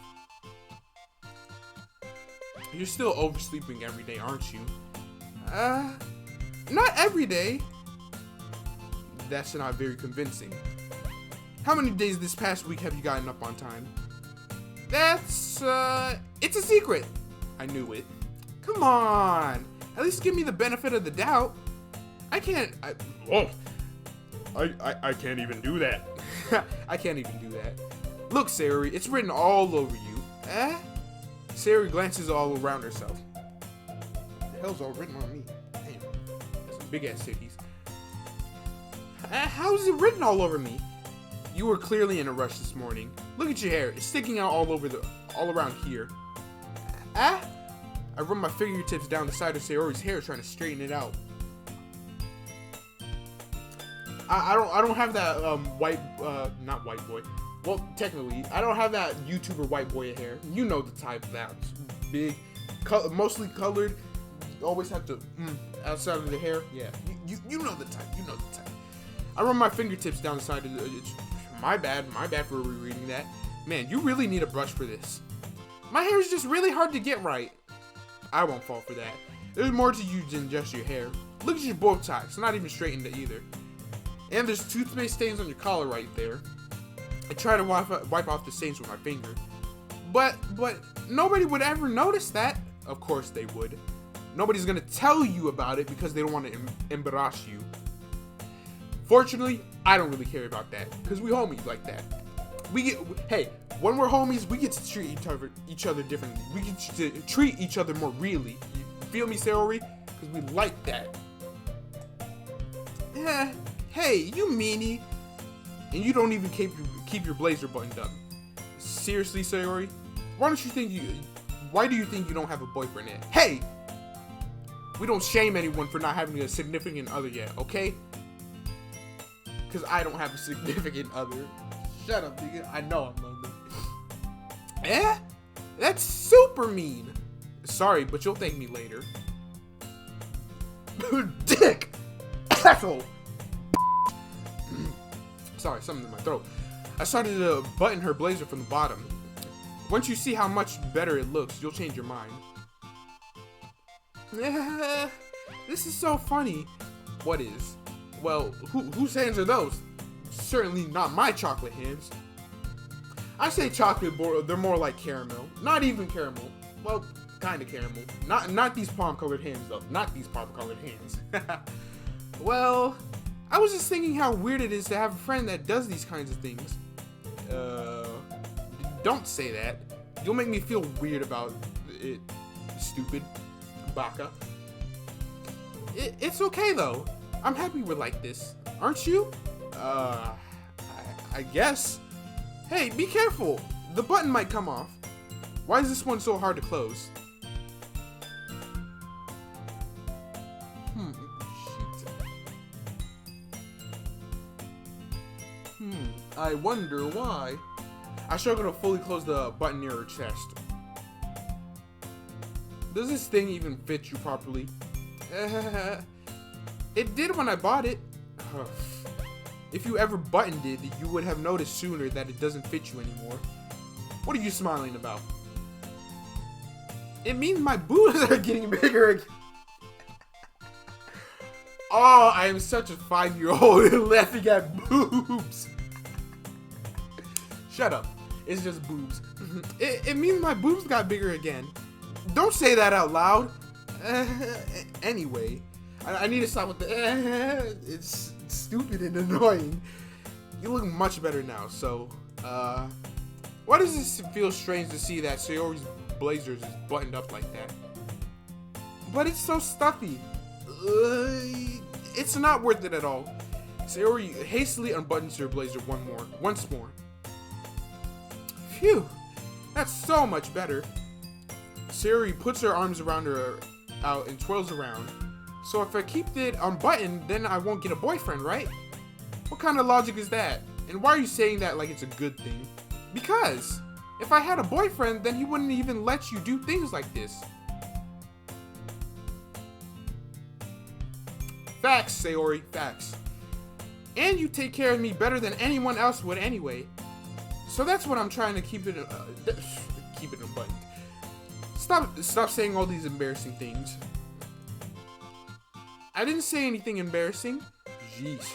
You're still oversleeping every day, aren't you? Not every day. That's not very convincing. How many days this past week have you gotten up on time? That's, it's a secret. I knew it. Come on. At least give me the benefit of the doubt. I can't even do that. I can't even do that. Look, Sayori, it's written all over you. Sayori glances all around herself. What the hell's all written on me? Damn, that's some big ass cities. How is it written all over me? You were clearly in a rush this morning. Look at your hair. It's sticking out all around here. I run my fingertips down the side of Sayori's hair trying to straighten it out. I don't have that not white boy. Well, technically, I don't have that YouTuber white boy hair. You know the type of that. Big, mostly colored. Always have to outside of the hair. Yeah, you know the type. You know the type. I run my fingertips down the side of the. My bad for rereading that. Man, you really need a brush for this. My hair is just really hard to get right. I won't fall for that. There's more to you than just your hair. Look at your bow tie. It's not even straightened either. And there's toothpaste stains on your collar right there. I try to wipe off the stains with my finger. But nobody would ever notice that. Of course they would. Nobody's gonna tell you about it because they don't want to embarrass you. Fortunately, I don't really care about that because we homies like that. Hey, when we're homies, we get to treat each other differently. We get to treat each other more really. You feel me, Sayori? Because we like that. Yeah. Hey, you meanie. And you don't even keep your blazer buttoned up. Seriously, Sayori? Why do you think you don't have a boyfriend yet? Hey! We don't shame anyone for not having a significant other yet, okay? Because I don't have a significant other. Shut up, nigga. I know I'm lonely. That's super mean. Sorry, but you'll thank me later. Dick! Asshole! Sorry, something in my throat. I started to button her blazer from the bottom. Once you see how much better it looks, you'll change your mind. This is so funny. What is? Well, whose hands are those? Certainly not my chocolate hands. I say chocolate, they're more like caramel. Not even caramel. Well, kind of caramel. Not these palm-colored hands, though. Not these palm-colored hands. Well, I was just thinking how weird it is to have a friend that does these kinds of things. Don't say that. You'll make me feel weird about it, stupid baka. It's okay, though. I'm happy we're like this. Aren't you? I guess. Hey, be careful. The button might come off. Why is this one so hard to close? I wonder why. I struggle to fully close the button near her chest. Does this thing even fit you properly? It did when I bought it. If you ever buttoned it, you would have noticed sooner that it doesn't fit you anymore. What are you smiling about? It means my boobs are getting bigger again. Oh, I am such a 5-year-old laughing at boobs. Shut up. It's just boobs. It means my boobs got bigger again. Don't say that out loud. Anyway, I need to stop with the it's stupid and annoying. You look much better now, so, why does this feel strange to see that Sayori's blazers is buttoned up like that? But it's so stuffy. It's not worth it at all. Sayori hastily unbuttons her blazer once more. Phew, that's so much better. Sayori puts her arms around her out and twirls around. So if I keep it unbuttoned, then I won't get a boyfriend, right? What kind of logic is that? And why are you saying that like it's a good thing? Because if I had a boyfriend, then he wouldn't even let you do things like this. Facts, Sayori, facts. And you take care of me better than anyone else would anyway. So that's what I'm trying to keep it unbuttoned. Stop saying all these embarrassing things. I didn't say anything embarrassing. Jeez.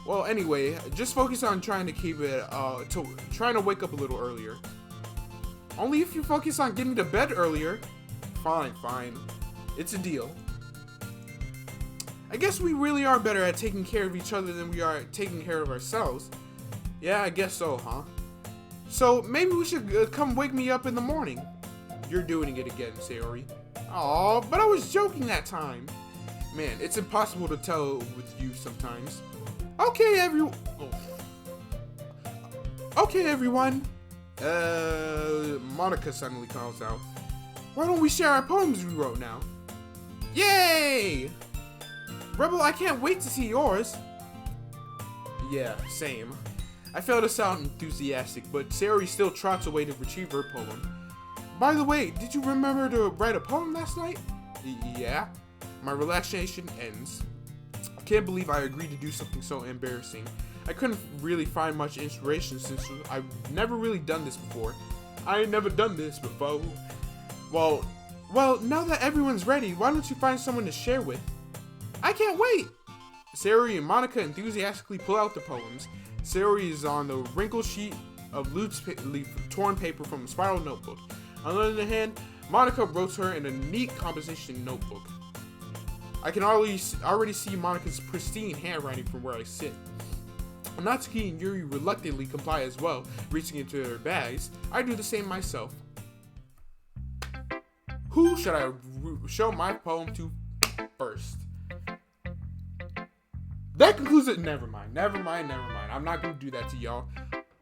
Well, anyway, just focus on trying to keep it, trying to wake up a little earlier. Only if you focus on getting to bed earlier. Fine. It's a deal. I guess we really are better at taking care of each other than we are at taking care of ourselves. Yeah, I guess so, huh? So maybe we should come wake me up in the morning. You're doing it again, Sayori. Aw, but I was joking that time. Man, it's impossible to tell with you sometimes. Okay, everyone. Monika suddenly calls out. Why don't we share our poems we wrote now? Yay! Rebel, I can't wait to see yours. Yeah, same. I fail to sound enthusiastic, but Sayori still trots away to retrieve her poem. By the way, did you remember to write a poem last night? Yeah. My relaxation ends. I can't believe I agreed to do something so embarrassing. I couldn't really find much inspiration since I've never really done this before. I ain't never done this before. Well, now that everyone's ready, why don't you find someone to share with? I can't wait! Sayori and Monika enthusiastically pull out the poems. Sayori is on the wrinkled sheet of loose torn paper from a spiral notebook. On the other hand, Monika wrote her in a neat composition notebook. I can already see Monika's pristine handwriting from where I sit. Natsuki and Yuri reluctantly comply as well, reaching into their bags. I do the same myself. Who should I show my poem to first? That concludes it. Never mind. I'm not going to do that to y'all.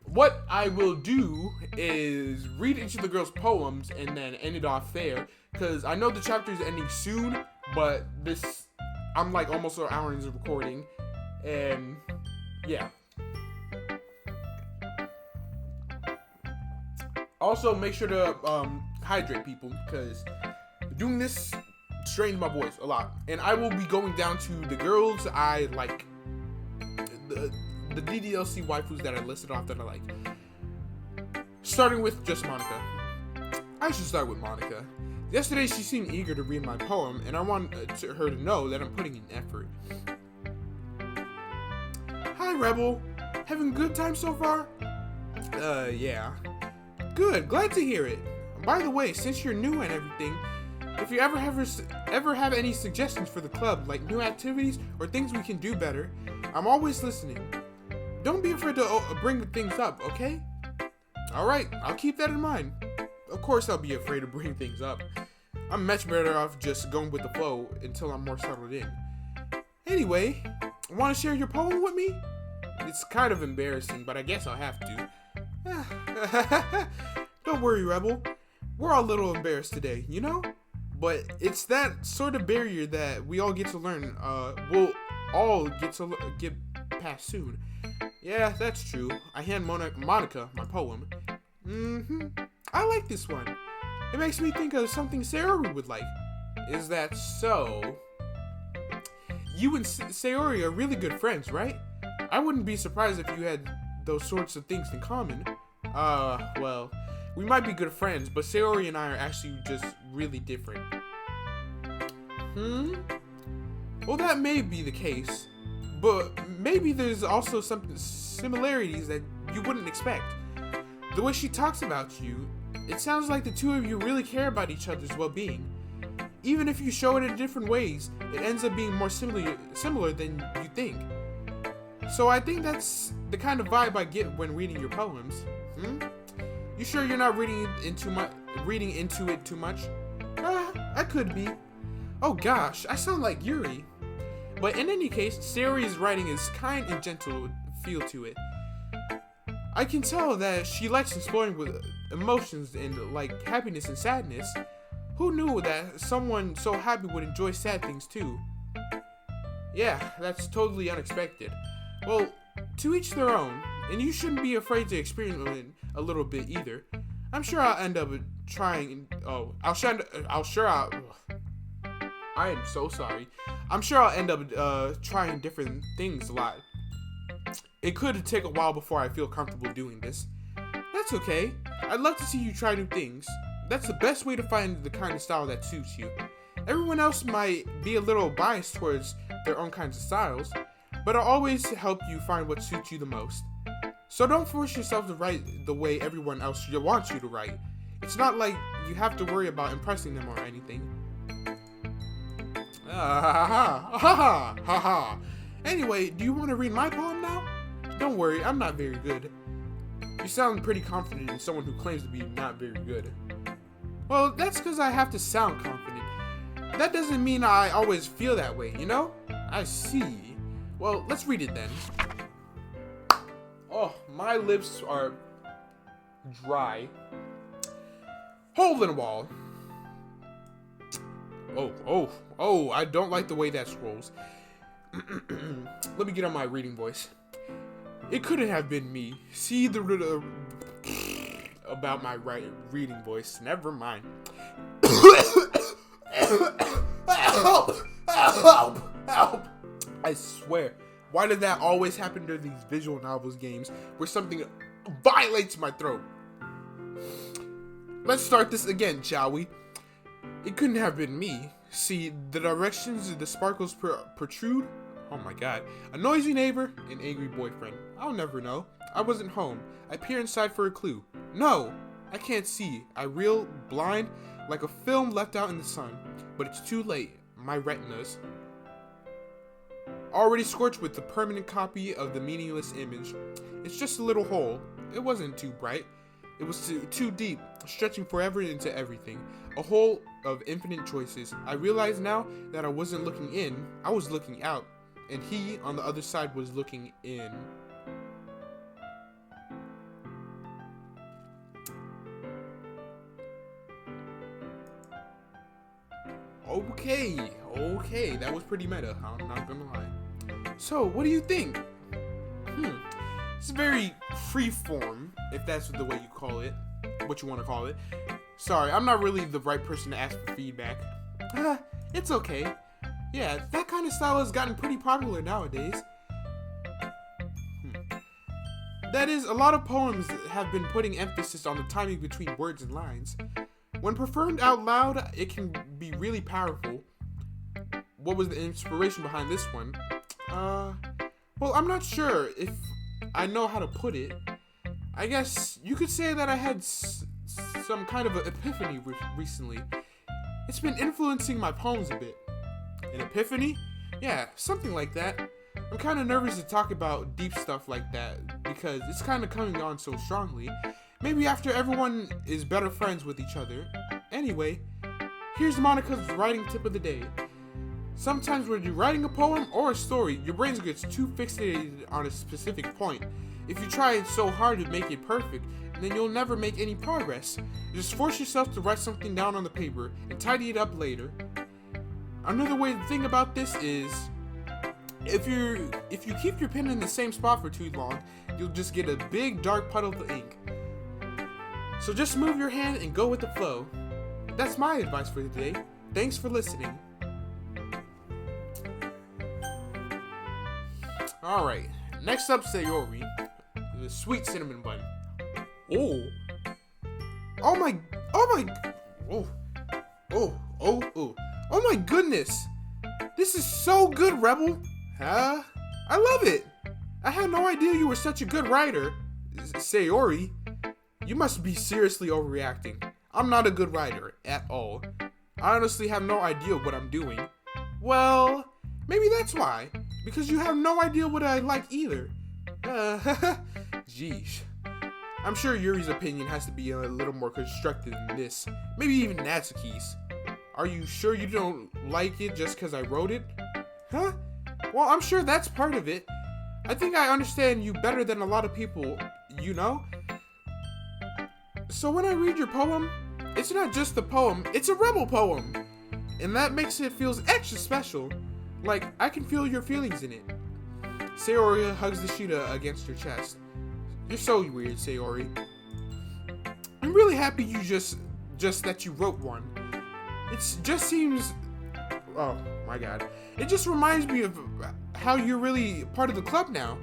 What I will do is read each of the girls' poems and then end it off there. Because I know the chapter is ending soon, but I'm like almost an hour into recording. And yeah. Also, make sure to hydrate, people, because doing this strains my voice a lot. And I will be going down to the girls I like. The DDLC waifus that I listed off that I like. Starting with just Monika. I should start with Monika. Yesterday she seemed eager to read my poem, and I want her to know that I'm putting in effort. Hi, Rebel. Having a good time so far? Yeah. Good, glad to hear it. by the way, since you're new and everything, if you ever have any suggestions for the club, like new activities or things we can do better, I'm always listening. Don't be afraid to bring things up, okay? Alright, I'll keep that in mind. Of course I'll be afraid to bring things up. I'm much better off just going with the flow until I'm more settled in. Anyway, want to share your poem with me? It's kind of embarrassing, but I guess I'll have to. Don't worry, Rebel. We're all a little embarrassed today, you know? But it's that sort of barrier that we all get to learn, we'll all get past soon. Yeah, that's true. I hand Monika my poem. I like this one. It makes me think of something Sayori would like. Is that so? You and Sayori are really good friends, right? I wouldn't be surprised if you had those sorts of things in common. Well, we might be good friends, but Sayori and I are actually just really different. Well, that may be the case, but maybe there's also some similarities that you wouldn't expect. The way she talks about you, it sounds like the two of you really care about each other's well-being. Even if you show it in different ways, it ends up being more similar than you think. So I think that's the kind of vibe I get when reading your poems. You sure you're not reading into it too much? I could be. Oh gosh, I sound like Yuri. But in any case, Sayori's writing is kind and gentle feel to it. I can tell that she likes exploring with emotions and like happiness and sadness. Who knew that someone so happy would enjoy sad things too? Yeah, that's totally unexpected. Well, to each their own, and you shouldn't be afraid to experience it a little bit either. I'm sure I'll end up trying. I am so sorry. I'm sure I'll end up trying different things a lot. It could take a while before I feel comfortable doing this. That's okay. I'd love to see you try new things. That's the best way to find the kind of style that suits you. Everyone else might be a little biased towards their own kinds of styles, but I'll always help you find what suits you the most. So don't force yourself to write the way everyone else wants you to write. It's not like you have to worry about impressing them or anything. Anyway, do you want to read my poem now? Don't worry, I'm not very good. You sound pretty confident in someone who claims to be not very good. Well, that's because I have to sound confident. That doesn't mean I always feel that way, you know? I see. Well, let's read it then. Oh, my lips are dry. Hole in the wall. Oh, I don't like the way that scrolls. Let me get on my reading voice. It couldn't have been me. See the about my reading voice. Never mind. Help! I swear. Why did that always happen to these visual novels games where something violates my throat? Let's start this again, shall we? It couldn't have been me. See, the directions of the sparkles protrude. Oh my god. A noisy neighbor, an angry boyfriend. I'll never know. I wasn't home. I peer inside for a clue. No! I can't see. I reel blind like a film left out in the sun. But it's too late. My retinas. Already scorched with the permanent copy of the meaningless image. It's just a little hole. It wasn't too bright. It was too deep, stretching forever into everything. A hole of infinite choices. I realize now that I wasn't looking in, I was looking out. And he, on the other side, was looking in. Okay, that was pretty meta, I'm not gonna lie. So, what do you think? It's very freeform, if that's the way you call it, what you want to call it. Sorry, I'm not really the right person to ask for feedback. It's okay. Yeah, that kind of style has gotten pretty popular nowadays. That is, a lot of poems have been putting emphasis on the timing between words and lines. When performed out loud, it can be really powerful. What was the inspiration behind this one? Well, I'm not sure if I know how to put it. I guess you could say that I had some kind of an epiphany recently. It's been influencing my poems a bit. An epiphany? Yeah, something like that. I'm kind of nervous to talk about deep stuff like that because it's kind of coming on so strongly. Maybe after everyone is better friends with each other. Anyway, here's Monika's writing tip of the day. Sometimes when you're writing a poem or a story, your brain gets too fixated on a specific point. If you try so hard to make it perfect, then you'll never make any progress. Just force yourself to write something down on the paper and tidy it up later. Another way to think about this is, if you keep your pen in the same spot for too long, you'll just get a big dark puddle of ink. So just move your hand and go with the flow. That's my advice for today. Thanks for listening. Alright, next up, Sayori, the sweet cinnamon bun. Oh my goodness. This is so good, Rebel. Huh? I love it. I had no idea you were such a good writer. Sayori, you must be seriously overreacting. I'm not a good writer at all. I honestly have no idea what I'm doing. Well, maybe that's why. Because you have no idea what I like either. Jeez. I'm sure Yuri's opinion has to be a little more constructive than this. Maybe even Natsuki's. Are you sure you don't like it just because I wrote it? Huh? Well, I'm sure that's part of it. I think I understand you better than a lot of people, you know? So when I read your poem, it's not just a poem, it's a Rebel poem. And that makes it feel extra special. Like, I can feel your feelings in it. Sayori hugs the sheet against her chest. You're so weird, Sayori. I'm really happy you just that you wrote one. It just seems... Oh, my God. It just reminds me of how you're really part of the club now.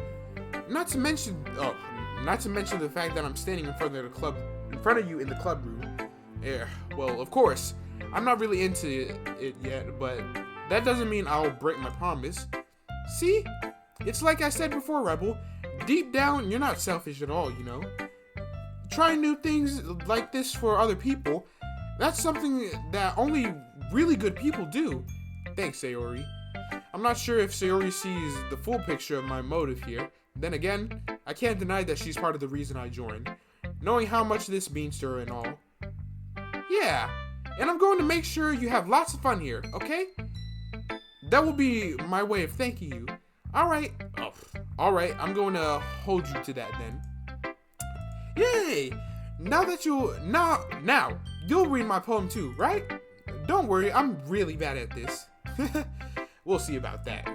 Not to mention the fact that I'm standing in front of you in the club room. Yeah, well, of course, I'm not really into it yet, but that doesn't mean I'll break my promise. See? It's like I said before, Rebel. Deep down, you're not selfish at all, you know? Trying new things like this for other people, that's something that only really good people do. Thanks, Sayori. I'm not sure if Sayori sees the full picture of my motive here. Then again, I can't deny that she's part of the reason I joined. Knowing how much this means to her and all. Yeah, and I'm going to make sure you have lots of fun here, okay? That will be my way of thanking you. Alright, I'm going to hold you to that then. Yay! Now you'll read my poem too, right? Don't worry, I'm really bad at this. We'll see about that.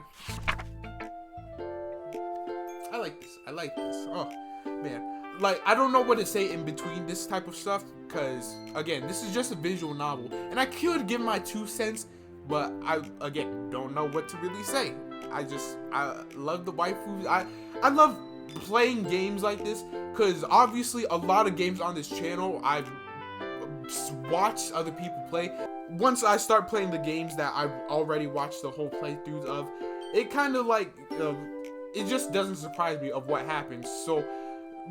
I like this. Oh, man. Like, I don't know what to say in between this type of stuff, because, again, this is just a visual novel, and I could give my 2 cents, but I, again, don't know what to really say. I love the waifus. I love playing games like this, because obviously a lot of games on this channel I've watched other people play. Once I start playing the games that I've already watched the whole playthroughs of, it kind of like, it just doesn't surprise me of what happens. So,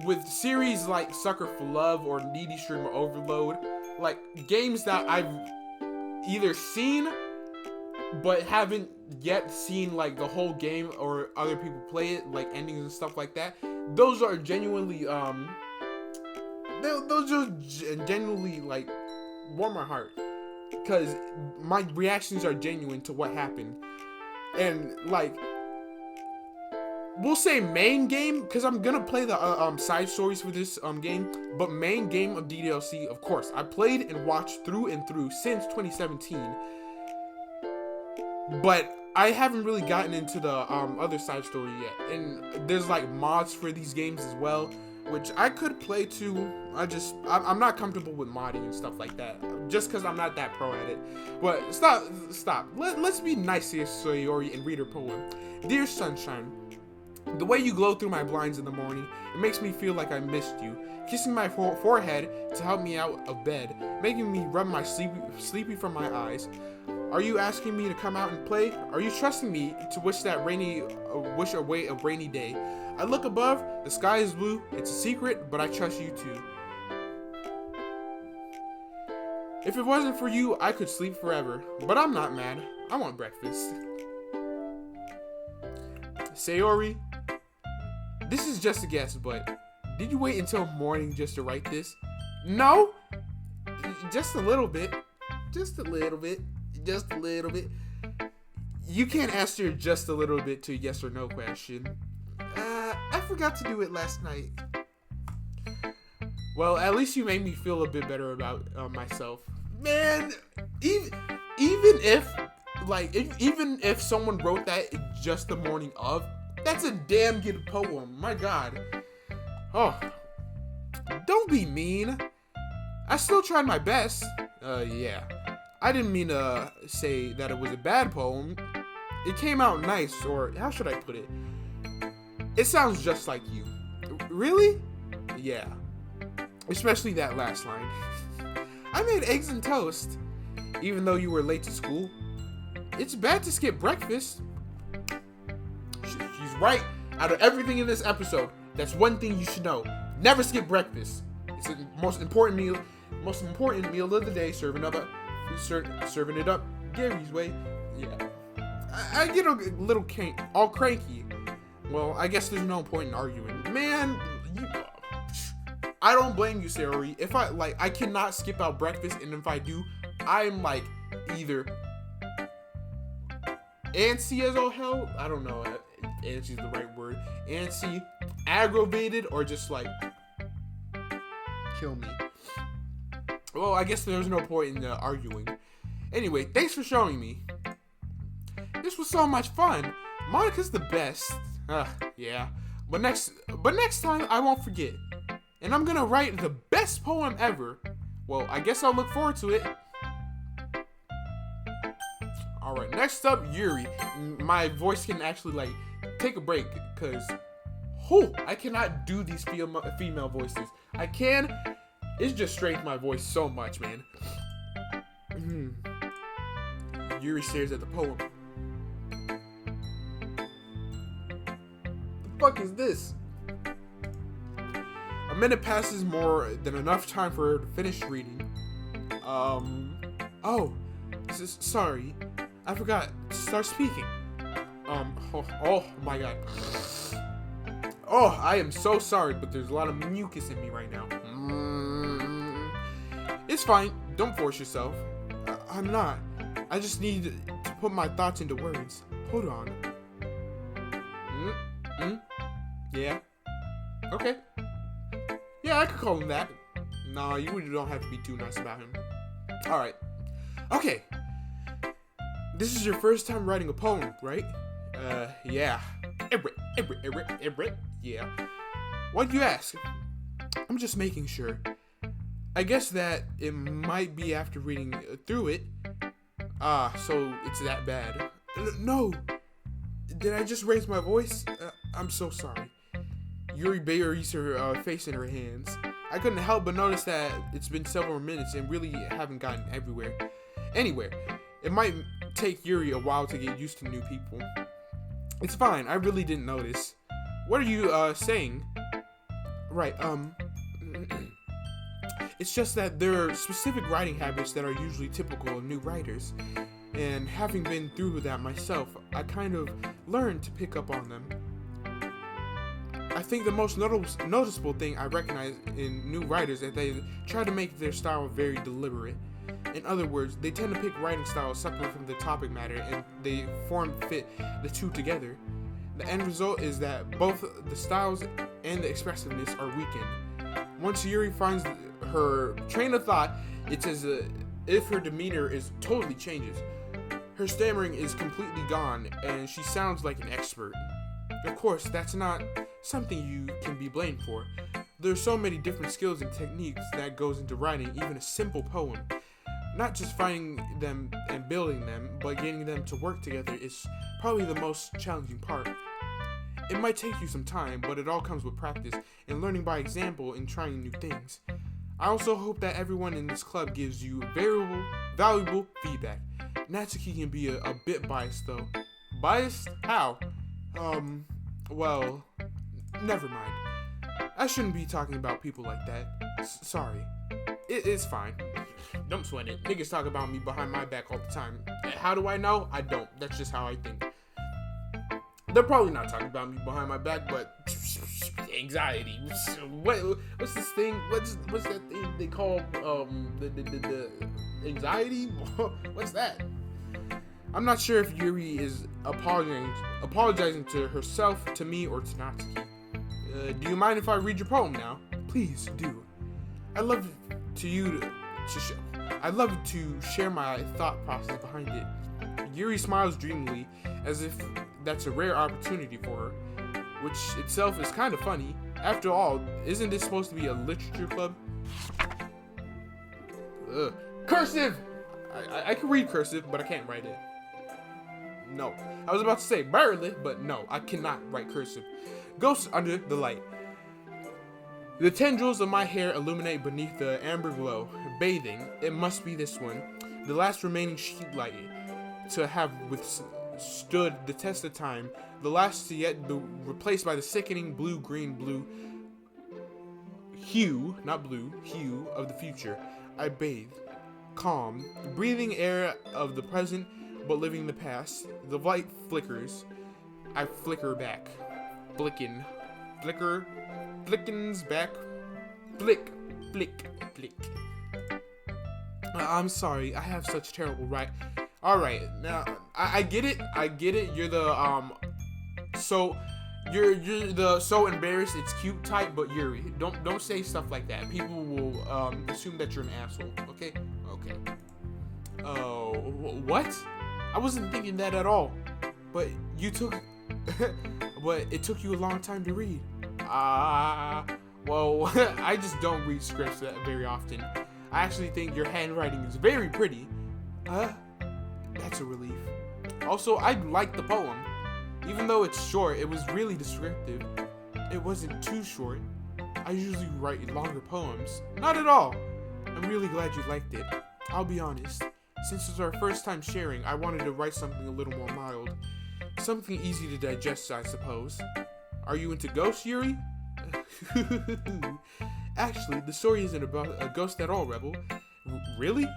with series like Sucker for Love or Needy Streamer Overload, like games that I've either seen but haven't yet seen like the whole game or other people play it, like endings and stuff like that, those are genuinely genuinely like warm my heart, because my reactions are genuine to what happened. And like, we'll say main game, because I'm gonna play the side stories for this game, but main game of DDLC, of course, I played and watched through and through since 2017, but I haven't really gotten into the other side story yet. And there's like mods for these games as well, which I could play too. I'm not comfortable with modding and stuff like that, just because I'm not that pro at it. But stop. Let's be nice to Sayori and read her poem. Dear Sunshine, the way you glow through my blinds in the morning, it makes me feel like I missed you. Kissing my forehead to help me out of bed, making me rub my sleepy from my eyes. Are you asking me to come out and play? Are you trusting me to wish away a rainy day? I look above, the sky is blue, it's a secret, but I trust you too. If it wasn't for you, I could sleep forever. But I'm not mad. I want breakfast. Sayori, this is just a guess, but did you wait until morning just to write this? No. Just a little bit. Just a little bit. Just a little bit. You can't answer just a little bit to a yes or no question. I forgot to do it last night. Well, at least you made me feel a bit better about myself. Man, even if someone wrote that just the morning of, that's a damn good poem. My God. Oh, don't be mean. I still tried my best. Yeah. I didn't mean to say that it was a bad poem. It came out nice, or how should I put it? It sounds just like you. Really? Yeah. Especially that last line. I made eggs and toast, even though you were late to school. It's bad to skip breakfast. She's right. Out of everything in this episode, that's one thing you should know. Never skip breakfast. It's the most important meal of the day. Serving it up Gary's way. Yeah. I get a little all cranky. Well, I guess there's no point in arguing. Man, I don't blame you, Sayori. If I cannot skip out breakfast, and if I do, I'm either antsy as all hell. I don't know if antsy is the right word. Antsy, aggravated, or just kill me. Well, I guess there's no point in arguing. Anyway, thanks for showing me. This was so much fun. Monika's the best. Yeah. But next time I won't forget. And I'm gonna write the best poem ever. Well, I guess I'll look forward to it. Alright, next up, Yuri. My voice can actually take a break, because I cannot do these female voices. I can. It's just strained my voice so much, man. Yuri stares at the poem. The fuck is this? A minute passes, more than enough time for her to finish reading. Sorry. I forgot to start speaking. Oh my God. Oh, I am so sorry, but there's a lot of mucus in me right now. It's fine. Don't force yourself. I'm not. I just need to put my thoughts into words. Hold on. Yeah. Okay. Yeah, I could call him that. Nah, you don't have to be too nice about him. Alright. Okay. This is your first time writing a poem, right? Yeah. Yeah. Why'd you ask? I'm just making sure. I guess that it might be after reading through it. So it's that bad. No. Did I just raise my voice? I'm so sorry. Yuri buries her face in her hands. I couldn't help but notice that it's been several minutes and really haven't gotten anywhere. It might take Yuri a while to get used to new people. It's fine, I really didn't notice. What are you saying? Right, it's just that there are specific writing habits that are usually typical of new writers. And having been through that myself, I kind of learned to pick up on them. I think the most noticeable thing I recognize in new writers is that they try to make their style very deliberate. In other words, they tend to pick writing styles separate from the topic matter, and they fit the two together. The end result is that both the styles and the expressiveness are weakened. Once Yuri finds her train of thought, it's as if her demeanor totally changes. Her stammering is completely gone, and she sounds like an expert. Of course, that's not something you can be blamed for. There's so many different skills and techniques that goes into writing even a simple poem. Not just finding them and building them, but getting them to work together is probably the most challenging part. It might take you some time, but it all comes with practice and learning by example and trying new things. I also hope that everyone in this club gives you valuable feedback. Natsuki can be a bit biased though. Biased? How? Well, never mind. I shouldn't be talking about people like that. Sorry. It's fine. Don't sweat it. Niggas talk about me behind my back all the time. How do I know? I don't. That's just how I think. They're probably not talking about me behind my back, but anxiety. What's this thing? What's that thing they call the anxiety? What's that? I'm not sure if Yuri is apologizing to herself, to me, or to Natsuki. Do you mind if I read your poem now? Please do. I'd love to share my thought process behind it. Yuri smiles dreamily, as if that's a rare opportunity for her, which itself is kind of funny. After all, isn't this supposed to be a literature club? Cursive! I can read cursive, but I can't write it. No. I was about to say barely, but no, I cannot write cursive. Ghosts under the light. The tendrils of my hair illuminate beneath the amber glow. Bathing, it must be this one, the last remaining sheet light to have withstood the test of time, the last to yet be replaced by the sickening blue-green-blue hue, not blue, hue of the future. I bathe, calm, breathing air of the present, but living the past. The light flickers. I flicker back. Blickin'. Flicker. Flickins back. Flick. Flick. Flick. I'm sorry. I have such terrible writing. Alright. Now, I get it. I get it. You're the, you're the so embarrassed it's cute type, but Yuri, don't say stuff like that. People will, assume that you're an asshole. Okay? Okay. Oh, what? I wasn't thinking that at all. But but it took you a long time to read. Well, I just don't read scripts very often. I actually think your handwriting is very pretty. That's a relief. Also, I like the poem. Even though it's short, it was really descriptive. It wasn't too short. I usually write longer poems. Not at all. I'm really glad you liked it. I'll be honest. Since it's our first time sharing, I wanted to write something a little more mild. Something easy to digest, I suppose. Are you into ghosts, Yuri? Actually, the story isn't about a ghost at all, Rebel. Really?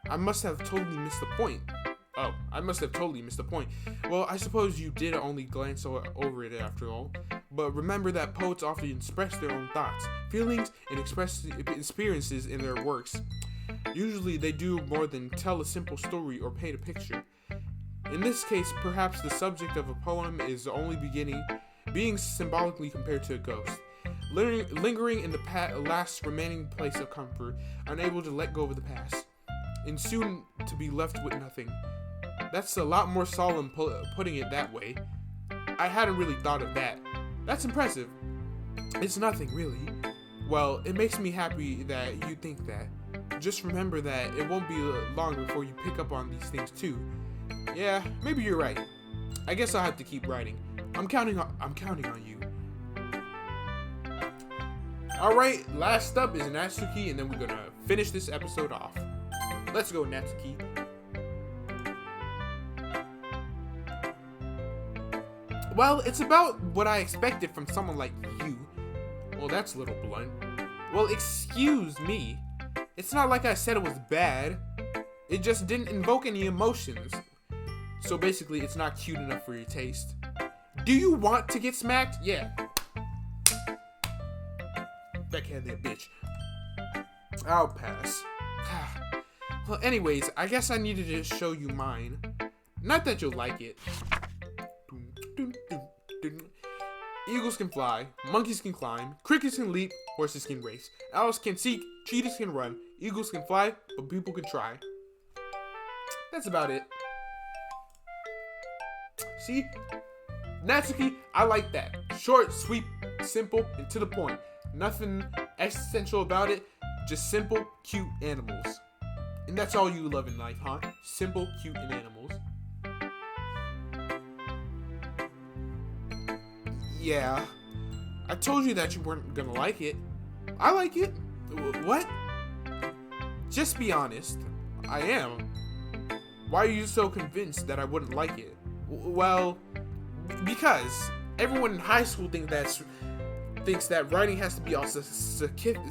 I must have totally missed the point. Oh, I must have totally missed the point. Well, I suppose you did only glance over it after all. But remember that poets often express their own thoughts, feelings, and express experiences in their works. Usually they do more than tell a simple story or paint a picture. In this case, perhaps the subject of a poem is only being symbolically compared to a ghost, lingering in the last remaining place of comfort, unable to let go of the past, and soon to be left with nothing. That's a lot more solemn putting it that way. I hadn't really thought of that. That's impressive. It's nothing, really. Well, it makes me happy that you think that. Just remember that it won't be long before you pick up on these things too. Yeah, maybe you're right. I guess I'll have to keep writing. I'm counting on you. Alright, last up is Natsuki, and then we're gonna finish this episode off. Let's go, Natsuki. Well, it's about what I expected from someone like you. Well, that's a little blunt. Well, excuse me. It's not like I said it was bad. It just didn't invoke any emotions. So basically, it's not cute enough for your taste. Do you want to get smacked? Yeah. Backhand that bitch. I'll pass. Well, anyways, I guess I needed to show you mine. Not that you'll like it. Eagles can fly, monkeys can climb, crickets can leap, horses can race, owls can seek, cheetahs can run, eagles can fly, but people can try. That's about it. See? Natsuki, I like that. Short, sweet, simple, and to the point. Nothing existential about it, just simple, cute animals. And that's all you love in life, huh? Simple, cute, and animals. Yeah, I told you that you weren't gonna like it. I like it. What? Just be honest. I am. Why are you so convinced that I wouldn't like it? Well, because everyone in high school thinks that's thinks that writing has to be all sophisticated.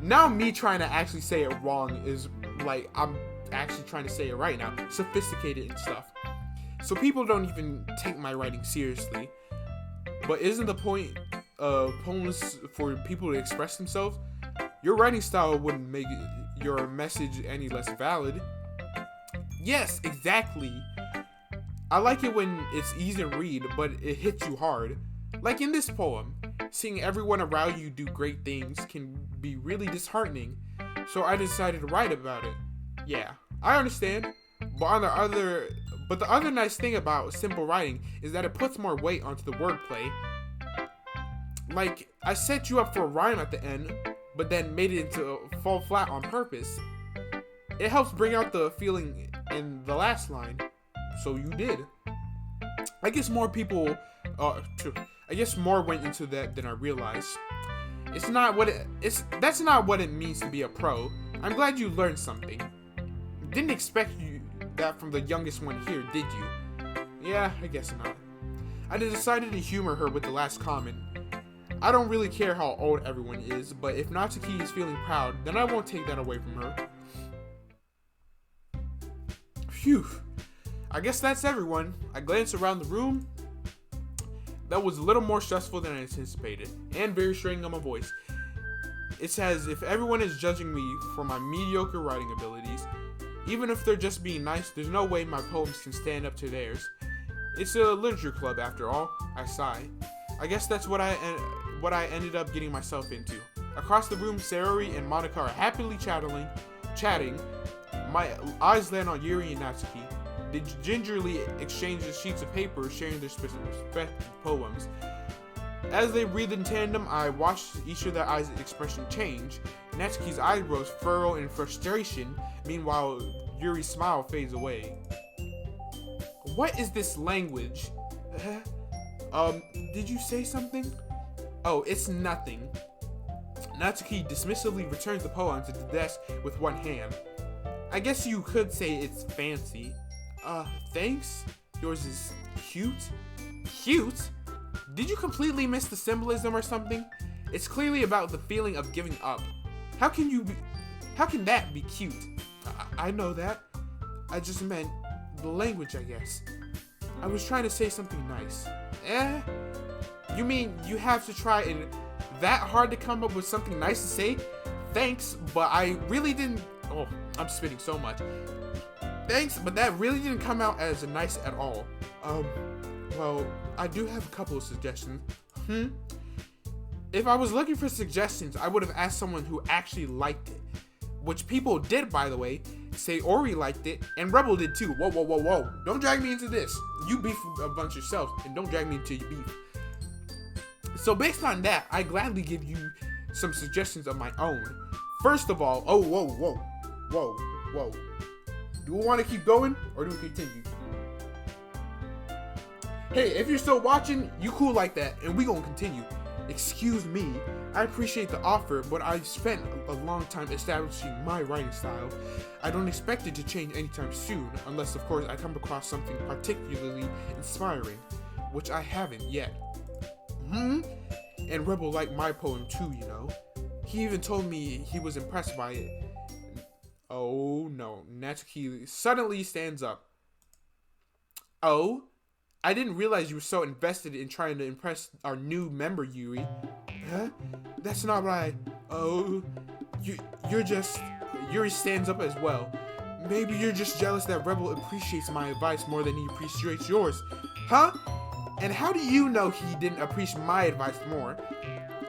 Now me trying to actually say it wrong is like I'm actually trying to say it right now. Sophisticated and stuff. So people don't even take my writing seriously. But isn't the point of poems for people to express themselves? Your writing style wouldn't make your message any less valid. Yes, exactly. I like it when it's easy to read, but it hits you hard. Like in this poem, seeing everyone around you do great things can be really disheartening. So I decided to write about it. Yeah, I understand. But the other nice thing about simple writing is that it puts more weight onto the wordplay. Like, I set you up for a rhyme at the end, but then made it into fall flat on purpose. It helps bring out the feeling in the last line. So you did. I guess more people, more went into that than I realized. That's not what it means to be a pro. I'm glad you learned something. Didn't expect that from the youngest one here, did you? Yeah, I guess not. I decided to humor her with the last comment. I don't really care how old everyone is, but if Natsuki is feeling proud, then I won't take that away from her. Phew. I guess that's everyone. I glanced around the room. That was a little more stressful than I anticipated, and very straining on my voice. It's as if everyone is judging me for my mediocre writing abilities. Even if they're just being nice, there's no way my poems can stand up to theirs. It's a literature club after all. I sigh. I guess that's what I ended up getting myself into. Across the room, Sayori and Monika are happily chatting. My eyes land on Yuri and Natsuki. They gingerly exchange sheets of paper, sharing their respective poems. As they breathe in tandem, I watched each of their eyes' expression change. Natsuki's eyebrows furrow in frustration. Meanwhile, Yuri's smile fades away. What is this language? Did you say something? Oh, it's nothing. Natsuki dismissively returns the poem to the desk with one hand. I guess you could say it's fancy. Thanks? Yours is cute? Cute? Did you completely miss the symbolism or something? It's clearly about the feeling of giving up. How can that be cute? I know that. I just meant the language, I guess. I was trying to say something nice. You mean you have to try and that hard to come up with something nice to say? Thanks, but I really didn't. Oh, I'm spitting so much. Thanks, but that really didn't come out as nice at all. Well, I do have a couple of suggestions. If I was looking for suggestions, I would have asked someone who actually liked it. Which people did, by the way. Sayori liked it, and Rebel did too. Whoa. Don't drag me into this. You beef a bunch yourself, and don't drag me into your beef. So based on that, I gladly give you some suggestions of my own. First of all, whoa. Do we want to keep going, or do we continue? Hey, if you're still watching, you cool like that, and we gonna continue. Excuse me, I appreciate the offer, but I've spent a long time establishing my writing style. I don't expect it to change anytime soon, unless of course I come across something particularly inspiring, which I haven't yet. And Rebel liked my poem too, you know. He even told me he was impressed by it. Oh no, Natsuki suddenly stands up. Oh? I didn't realize you were so invested in trying to impress our new member, Yuri. Huh? That's not right. Oh, you're just... Yuri stands up as well. Maybe you're just jealous that Rebel appreciates my advice more than he appreciates yours. Huh? And how do you know he didn't appreciate my advice more?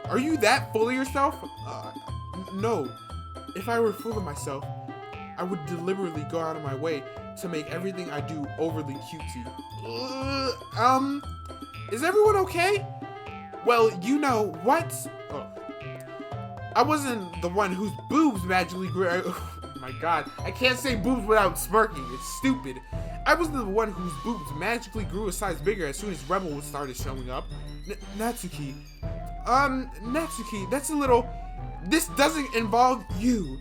Are you that full of yourself? No. If I were full of myself, I would deliberately go out of my way to make everything I do overly cutesy. Is everyone okay? Well, you know what? I wasn't the one whose boobs magically grew. Oh my god, I can't say boobs without smirking. It's stupid. I was the one whose boobs magically grew a size bigger as soon as Rebel started showing up. Natsuki. Natsuki, that's a little... This doesn't involve you.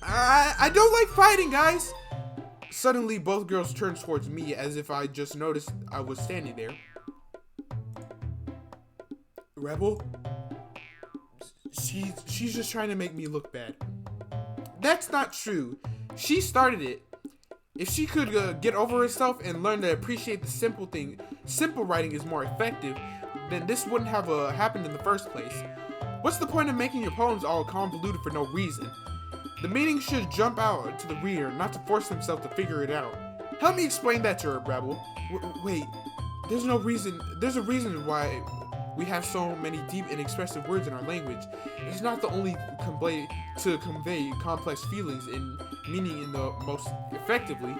I don't like fighting, guys. Suddenly, both girls turned towards me as if I just noticed I was standing there. Rebel? She's just trying to make me look bad. That's not true. She started it. If she could get over herself and learn to appreciate the simple writing is more effective, then this wouldn't have happened in the first place. What's the point of making your poems all convoluted for no reason? The meaning should jump out to the reader, not to force themselves to figure it out. Help me explain that to her, Rebel. Wait, there's a reason why we have so many deep and expressive words in our language. It's not the only to convey complex feelings and meaning in the most effectively.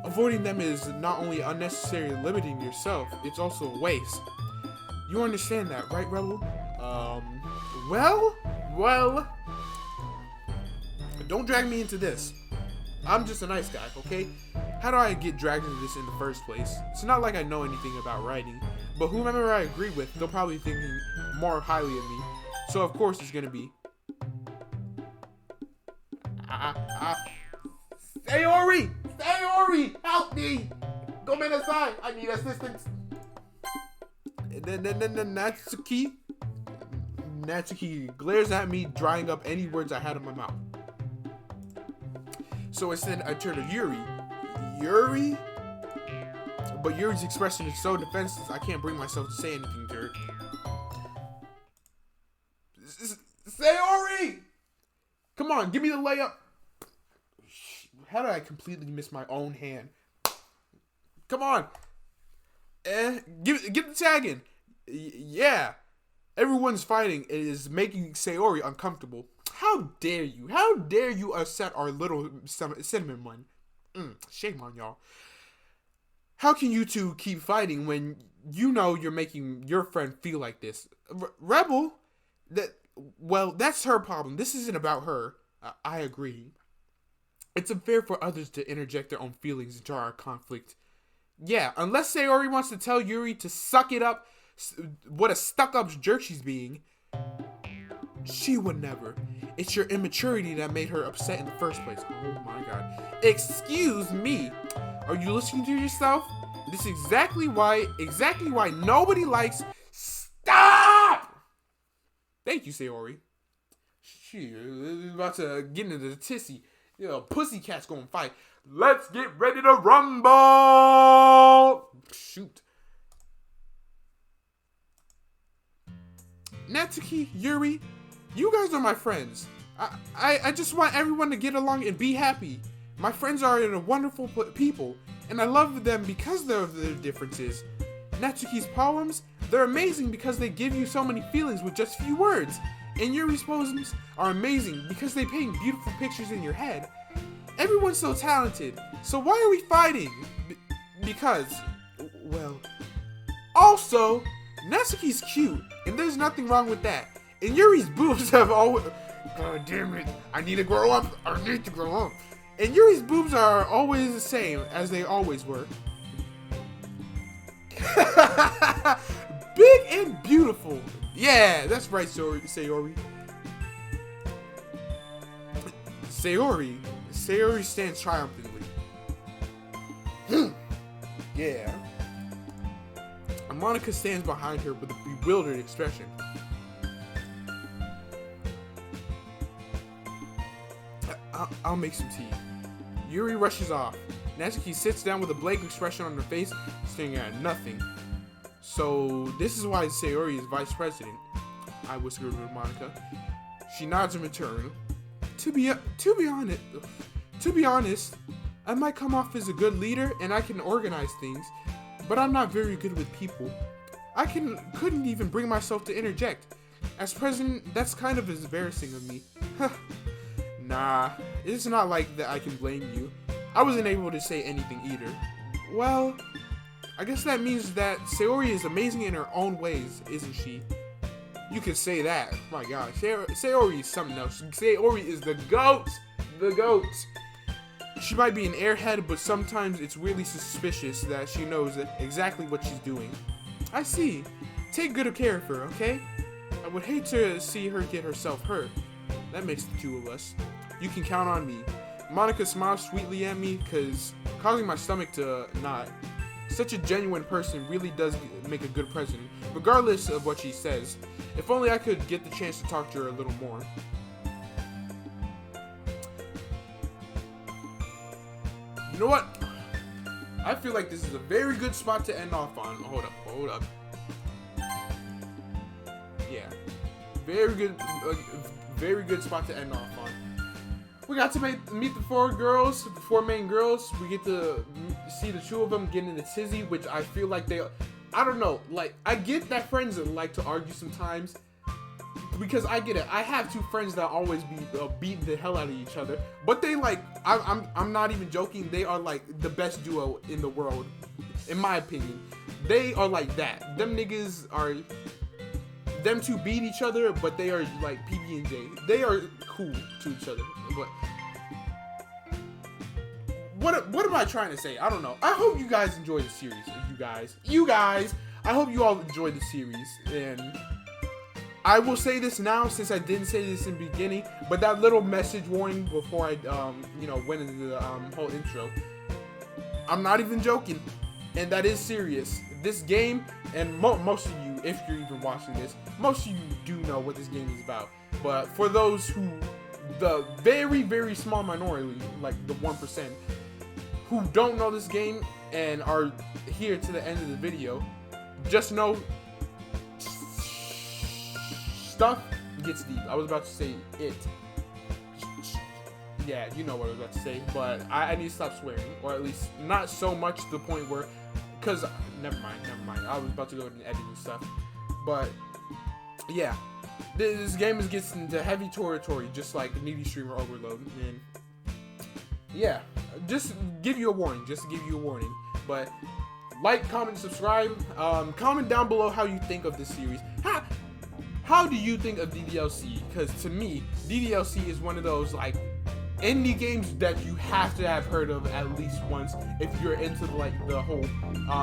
Avoiding them is not only unnecessarily limiting yourself, it's also a waste. You understand that, right, Rebel? Well, don't drag me into this. I'm just a nice guy, okay? How do I get dragged into this in the first place? It's not like I know anything about writing, but whomever I agree with, they'll probably think more highly of me. So of course it's gonna be Sayori, help me! Come inside. I need assistance. Natsuki glares at me, drying up any words I had in my mouth. So instead, I turn to Yuri? But Yuri's expression is so defenseless, I can't bring myself to say anything to her. Sayori! Come on, give me the layup. How did I completely miss my own hand? Come on. Get the tag in. Yeah. Everyone's fighting. It is making Sayori uncomfortable. How dare you? How dare you upset our little cinnamon one? Shame on y'all. How can you two keep fighting when you know you're making your friend feel like this? Rebel? That's her problem. This isn't about her. I agree. It's unfair for others to interject their own feelings into our conflict. Yeah, unless Sayori wants to tell Yuri to suck it up, what a stuck-up jerk she's being. She would never. It's your immaturity that made her upset in the first place. Oh my god. Excuse me. Are you listening to yourself? This is exactly why nobody likes... Stop! Thank you, Sayori. She is about to get into the tissy. You know, pussycat's gonna fight. Let's get ready to rumble! Shoot. Natsuki, Yuri, you guys are my friends. I just want everyone to get along and be happy. My friends are wonderful people, and I love them because of their differences. Natsuki's poems, they're amazing because they give you so many feelings with just few words. And Yuri's poems are amazing because they paint beautiful pictures in your head. Everyone's so talented, so why are we fighting? Because, well, also, Natsuki's cute, and there's nothing wrong with that. And Yuri's boobs have always... God damn it, I need to grow up. And Yuri's boobs are always the same as they always were. Big and beautiful. Yeah, that's right, Sayori. Sayori stands triumphantly. Yeah. And Monika stands behind her with a bewildered expression. I'll make some tea. Yuri rushes off. Natsuki sits down with a blank expression on her face, staring at nothing. So, this is why Sayori is vice president, I whispered to Monika. She nods in return. To be honest, I might come off as a good leader and I can organize things, but I'm not very good with people. I couldn't even bring myself to interject. As president, that's kind of embarrassing of me. Nah, it's not like that I can blame you. I wasn't able to say anything either. Well, I guess that means that Sayori is amazing in her own ways, isn't she? You can say that. Oh my god, Sayori is something else. Sayori is the GOAT! The GOAT! She might be an airhead, but sometimes it's really suspicious that she knows exactly what she's doing. I see. Take good care of her, okay? I would hate to see her get herself hurt. That makes the two of us. You can count on me. Monika smiles sweetly at me, cause causing my stomach to knot. Such a genuine person really does make a good president, regardless of what she says. If only I could get the chance to talk to her a little more. You know what? I feel like this is a very good spot to end off on. Hold up. Yeah, very good spot to end off on. We got to meet the four main girls. We get to see the two of them getting in a tizzy, which I feel like I don't know, like, I get that friends like to argue sometimes, because I get it. I have two friends that always be beating the hell out of each other, but they like, I'm not even joking, they are like the best duo in the world, in my opinion. They are like that. Them niggas are, them two beat each other, but they are like PB and J. They are cool to each other. But what am I trying to say? I don't know. I hope you guys enjoy the series. You guys, I hope you all enjoy the series. And I will say this now, since I didn't say this in the beginning, but that little message warning before I went into the whole intro, I'm not even joking, and that is serious. This game, and most of you, if you're even watching this, most of you do know what this game is about. But for those who, the very, very small minority, like the 1%, who don't know this game and are here to the end of the video, just know stuff gets deep. I was about to say it. Yeah, you know what I was about to say, but I need to stop swearing, or at least not so much to the point where, because, never mind, I was about to go into editing stuff, but, yeah, this game gets into heavy territory, just like Needy Streamer Overload, and, yeah, just give you a warning, but, like, comment, subscribe, comment down below how you think of this series. How do you think of DDLC? Because to me, DDLC is one of those, like, indie games that you have to have heard of at least once if you're into the whole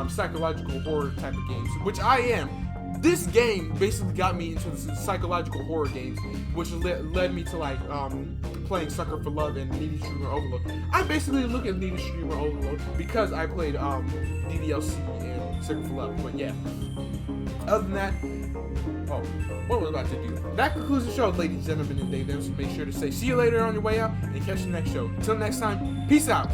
psychological horror type of games, which I am. This game basically got me into the psychological horror games, which led me to playing Sucker for Love and Needy Streamer Overload. I basically look at Needy Streamer Overload because I played DDLC and Sucker for Love. But yeah, other than that, what was I about to do? That concludes the show, ladies, gentlemen, and they them. So make sure to say see you later on your way out and catch the next show. Until next time, peace out.